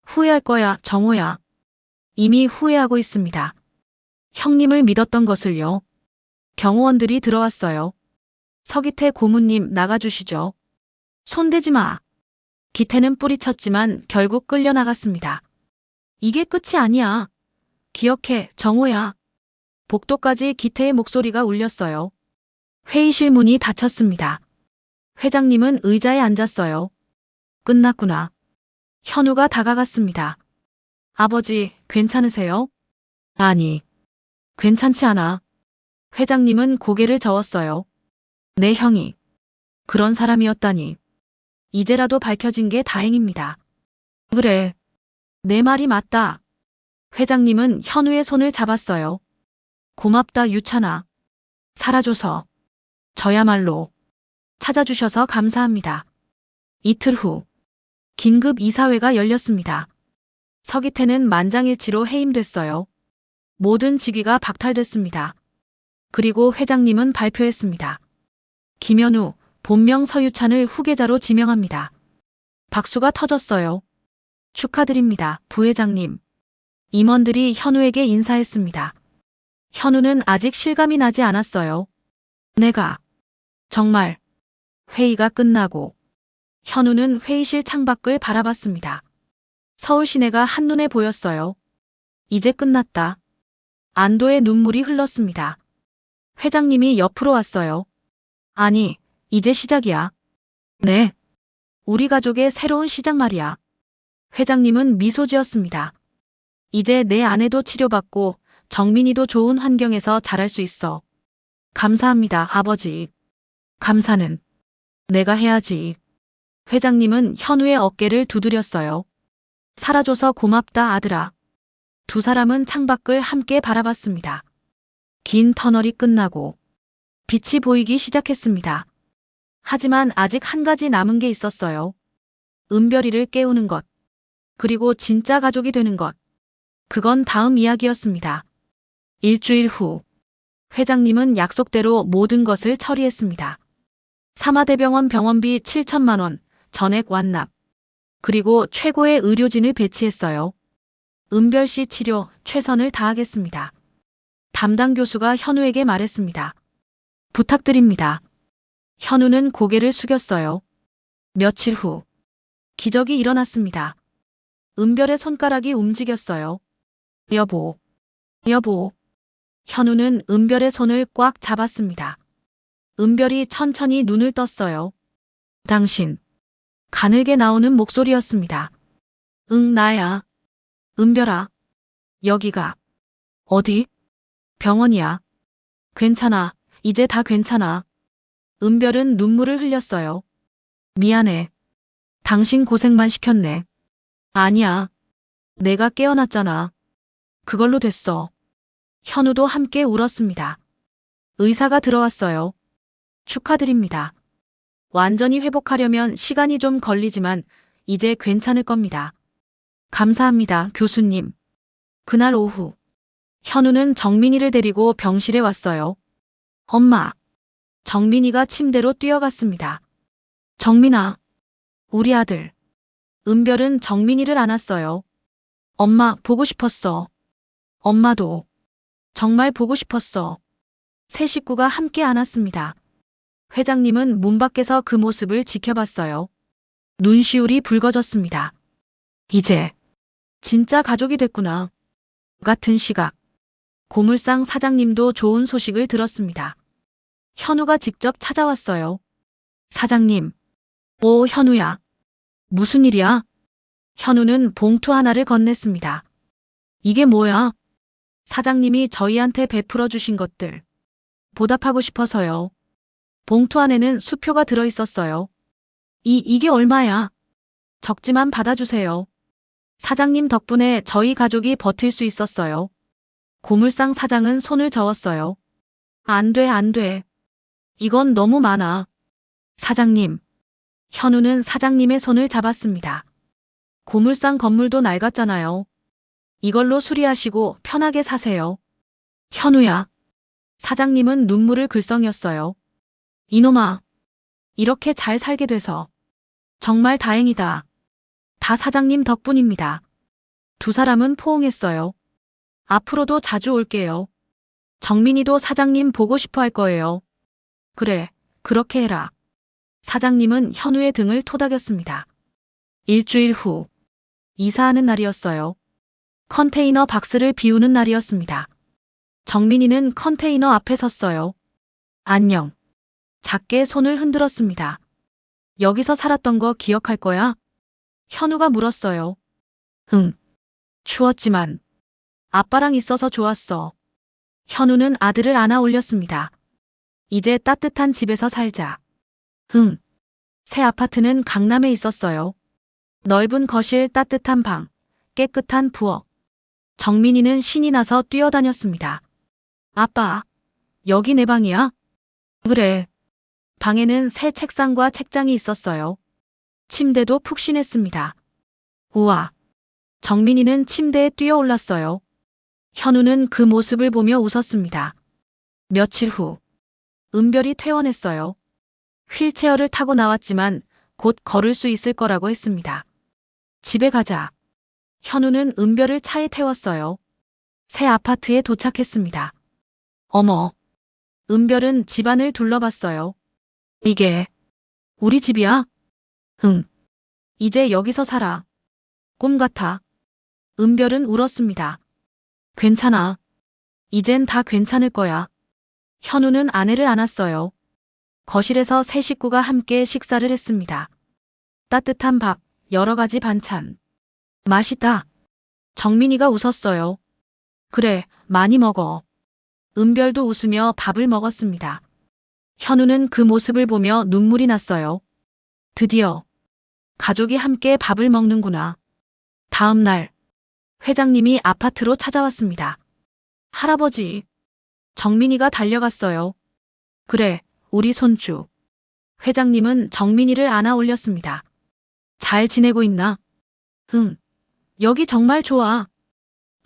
Speaker 2: 후회할 거야, 정호야. 이미 후회하고 있습니다. 형님을 믿었던 것을요. 경호원들이 들어왔어요. 서기태 고문님 나가주시죠. 손대지 마. 기태는 뿌리쳤지만 결국 끌려나갔습니다. 이게 끝이 아니야. 기억해, 정호야. 복도까지 기태의 목소리가 울렸어요. 회의실 문이 닫혔습니다. 회장님은 의자에 앉았어요. 끝났구나. 현우가 다가갔습니다. 아버지, 괜찮으세요? 아니, 괜찮지 않아. 회장님은 고개를 저었어요. 내 형이 그런 사람이었다니. 이제라도 밝혀진 게 다행입니다. 그래, 내 말이 맞다. 회장님은 현우의 손을 잡았어요. 고맙다, 유찬아. 살아줘서. 저야말로. 찾아주셔서 감사합니다. 이틀 후, 긴급 이사회가 열렸습니다. 서기태는 만장일치로 해임됐어요. 모든 직위가 박탈됐습니다. 그리고 회장님은 발표했습니다. 김현우, 본명 서유찬을 후계자로 지명합니다. 박수가 터졌어요. 축하드립니다, 부회장님. 임원들이 현우에게 인사했습니다. 현우는 아직 실감이 나지 않았어요. 내가 정말. 회의가 끝나고 현우는 회의실 창밖을 바라봤습니다. 서울 시내가 한눈에 보였어요. 이제 끝났다. 안도의 눈물이 흘렀습니다. 회장님이 옆으로 왔어요. 아니, 이제 시작이야. 네. 우리 가족의 새로운 시작 말이야. 회장님은 미소 지었습니다. 이제 내 아내도 치료받고 정민이도 좋은 환경에서 자랄 수 있어. 감사합니다, 아버지. 감사는 내가 해야지. 회장님은 현우의 어깨를 두드렸어요. 살아줘서 고맙다 아들아. 두 사람은 창밖을 함께 바라봤습니다. 긴 터널이 끝나고 빛이 보이기 시작했습니다. 하지만 아직 한 가지 남은 게 있었어요. 은별이를 깨우는 것. 그리고 진짜 가족이 되는 것. 그건 다음 이야기였습니다. 일주일 후, 회장님은 약속대로 모든 것을 처리했습니다. 사마대병원 병원비 7천만 원, 전액 완납. 그리고 최고의 의료진을 배치했어요. 은별 씨 치료 최선을 다하겠습니다. 담당 교수가 현우에게 말했습니다. 부탁드립니다. 현우는 고개를 숙였어요. 며칠 후, 기적이 일어났습니다. 은별의 손가락이 움직였어요. 여보, 여보. 현우는 은별의 손을 꽉 잡았습니다. 은별이 천천히 눈을 떴어요. 당신. 가늘게 나오는 목소리였습니다. 응, 나야. 은별아. 여기가. 어디? 병원이야. 괜찮아. 이제 다 괜찮아. 은별은 눈물을 흘렸어요. 미안해. 당신 고생만 시켰네. 아니야. 내가 깨어났잖아. 그걸로 됐어. 현우도 함께 울었습니다. 의사가 들어왔어요. 축하드립니다. 완전히 회복하려면 시간이 좀 걸리지만 이제 괜찮을 겁니다. 감사합니다, 교수님. 그날 오후, 현우는 정민이를 데리고 병실에 왔어요. 엄마. 정민이가 침대로 뛰어갔습니다. 정민아. 우리 아들. 은별은 정민이를 안았어요. 엄마, 보고 싶었어. 엄마도. 정말 보고 싶었어. 세 식구가 함께 안았습니다. 회장님은 문 밖에서 그 모습을 지켜봤어요. 눈시울이 붉어졌습니다. 이제 진짜 가족이 됐구나. 같은 시각. 고물상 사장님도 좋은 소식을 들었습니다. 현우가 직접 찾아왔어요. 사장님. 오, 현우야. 무슨 일이야? 현우는 봉투 하나를 건넸습니다. 이게 뭐야? 사장님이 저희한테 베풀어 주신 것들. 보답하고 싶어서요. 봉투 안에는 수표가 들어있었어요. 이게 얼마야? 적지만 받아주세요. 사장님 덕분에 저희 가족이 버틸 수 있었어요. 고물상 사장은 손을 저었어요. 안 돼, 안 돼. 이건 너무 많아. 사장님. 현우는 사장님의 손을 잡았습니다. 고물상 건물도 낡았잖아요. 이걸로 수리하시고 편하게 사세요. 현우야. 사장님은 눈물을 글썽였어요. 이놈아. 이렇게 잘 살게 돼서. 정말 다행이다. 다 사장님 덕분입니다. 두 사람은 포옹했어요. 앞으로도 자주 올게요. 정민이도 사장님 보고 싶어 할 거예요. 그래, 그렇게 해라. 사장님은 현우의 등을 토닥였습니다. 일주일 후, 이사하는 날이었어요. 컨테이너 박스를 비우는 날이었습니다. 정민이는 컨테이너 앞에 섰어요. 안녕. 작게 손을 흔들었습니다. 여기서 살았던 거 기억할 거야? 현우가 물었어요. 응. 추웠지만 아빠랑 있어서 좋았어. 현우는 아들을 안아 올렸습니다. 이제 따뜻한 집에서 살자. 응. 새 아파트는 강남에 있었어요. 넓은 거실, 따뜻한 방, 깨끗한 부엌. 정민이는 신이 나서 뛰어다녔습니다. 아빠, 여기 내 방이야? 그래. 방에는 새 책상과 책장이 있었어요. 침대도 푹신했습니다. 우와. 정민이는 침대에 뛰어 올랐어요. 현우는 그 모습을 보며 웃었습니다. 며칠 후, 은별이 퇴원했어요. 휠체어를 타고 나왔지만 곧 걸을 수 있을 거라고 했습니다. 집에 가자. 현우는 은별을 차에 태웠어요. 새 아파트에 도착했습니다. 어머. 은별은 집안을 둘러봤어요. 이게 우리 집이야? 응. 이제 여기서 살아. 꿈 같아. 은별은 울었습니다. 괜찮아. 이젠 다 괜찮을 거야. 현우는 아내를 안았어요. 거실에서 세 식구가 함께 식사를 했습니다. 따뜻한 밥, 여러 가지 반찬. 맛있다. 정민이가 웃었어요. 그래, 많이 먹어. 은별도 웃으며 밥을 먹었습니다. 현우는 그 모습을 보며 눈물이 났어요. 드디어 가족이 함께 밥을 먹는구나. 다음 날, 회장님이 아파트로 찾아왔습니다. 할아버지, 정민이가 달려갔어요. 그래, 우리 손주. 회장님은 정민이를 안아 올렸습니다. 잘 지내고 있나? 응, 여기 정말 좋아.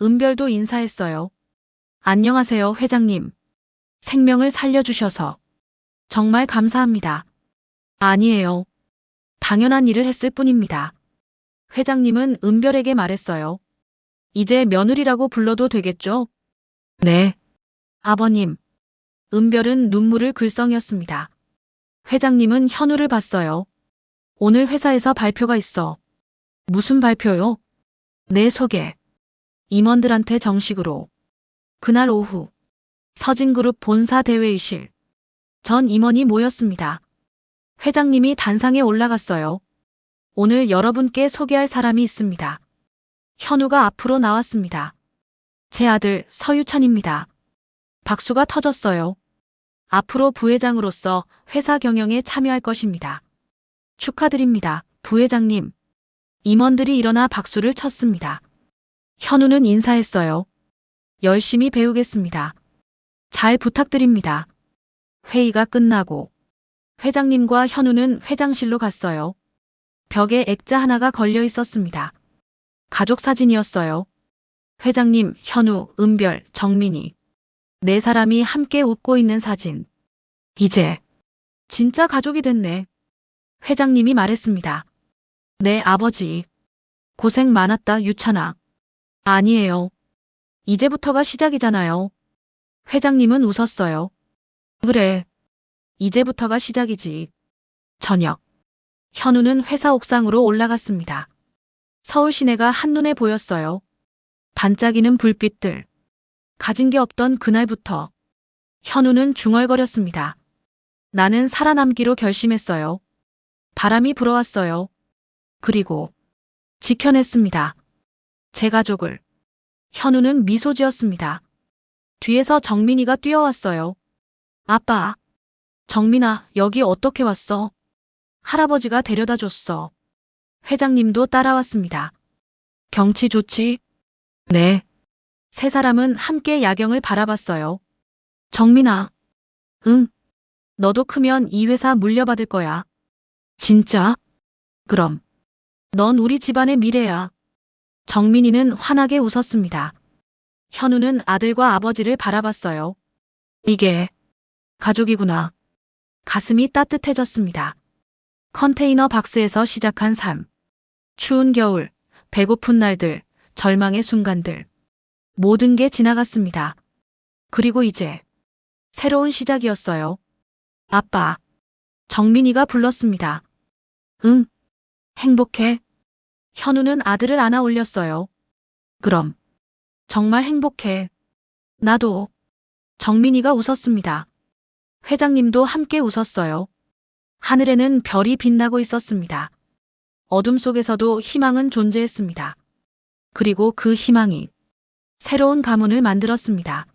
Speaker 2: 은별도 인사했어요. 안녕하세요, 회장님. 생명을 살려주셔서 정말 감사합니다. 아니에요. 당연한 일을 했을 뿐입니다. 회장님은 은별에게 말했어요. 이제 며느리라고 불러도 되겠죠? 네. 아버님. 은별은 눈물을 글썽였습니다. 회장님은 현우를 봤어요. 오늘 회사에서 발표가 있어. 무슨 발표요? 내 소개. 임원들한테 정식으로. 그날 오후 서진그룹 본사 대회의실. 전 임원이 모였습니다. 회장님이 단상에 올라갔어요. 오늘 여러분께 소개할 사람이 있습니다. 현우가 앞으로 나왔습니다. 제 아들 서유찬입니다. 박수가 터졌어요. 앞으로 부회장으로서 회사 경영에 참여할 것입니다. 축하드립니다, 부회장님. 임원들이 일어나 박수를 쳤습니다. 현우는 인사했어요. 열심히 배우겠습니다. 잘 부탁드립니다. 회의가 끝나고 회장님과 현우는 회장실로 갔어요. 벽에 액자 하나가 걸려 있었습니다. 가족 사진이었어요. 회장님, 현우, 은별, 정민이. 네 사람이 함께 웃고 있는 사진. 이제 진짜 가족이 됐네. 회장님이 말했습니다. 네, 아버지. 고생 많았다, 유찬아. 아니에요. 이제부터가 시작이잖아요. 회장님은 웃었어요. 그래. 이제부터가 시작이지. 저녁. 현우는 회사 옥상으로 올라갔습니다. 서울 시내가 한눈에 보였어요. 반짝이는 불빛들. 가진 게 없던 그날부터 현우는 중얼거렸습니다. 나는 살아남기로 결심했어요. 바람이 불어왔어요. 그리고 지켜냈습니다. 제 가족을. 현우는 미소 지었습니다. 뒤에서 정민이가 뛰어왔어요. 아빠. 정민아, 여기 어떻게 왔어? 할아버지가 데려다 줬어. 회장님도 따라왔습니다. 경치 좋지? 네. 세 사람은 함께 야경을 바라봤어요. 정민아. 응. 너도 크면 이 회사 물려받을 거야. 진짜? 그럼. 넌 우리 집안의 미래야. 정민이는 환하게 웃었습니다. 현우는 아들과 아버지를 바라봤어요. 이게 가족이구나. 가슴이 따뜻해졌습니다. 컨테이너 박스에서 시작한 삶. 추운 겨울, 배고픈 날들, 절망의 순간들. 모든 게 지나갔습니다. 그리고 이제 새로운 시작이었어요. 아빠. 정민이가 불렀습니다. 응. 행복해. 현우는 아들을 안아 올렸어요. 그럼. 정말 행복해. 나도. 정민이가 웃었습니다. 회장님도 함께 웃었어요. 하늘에는 별이 빛나고 있었습니다. 어둠 속에서도 희망은 존재했습니다. 그리고 그 희망이 새로운 가문을 만들었습니다.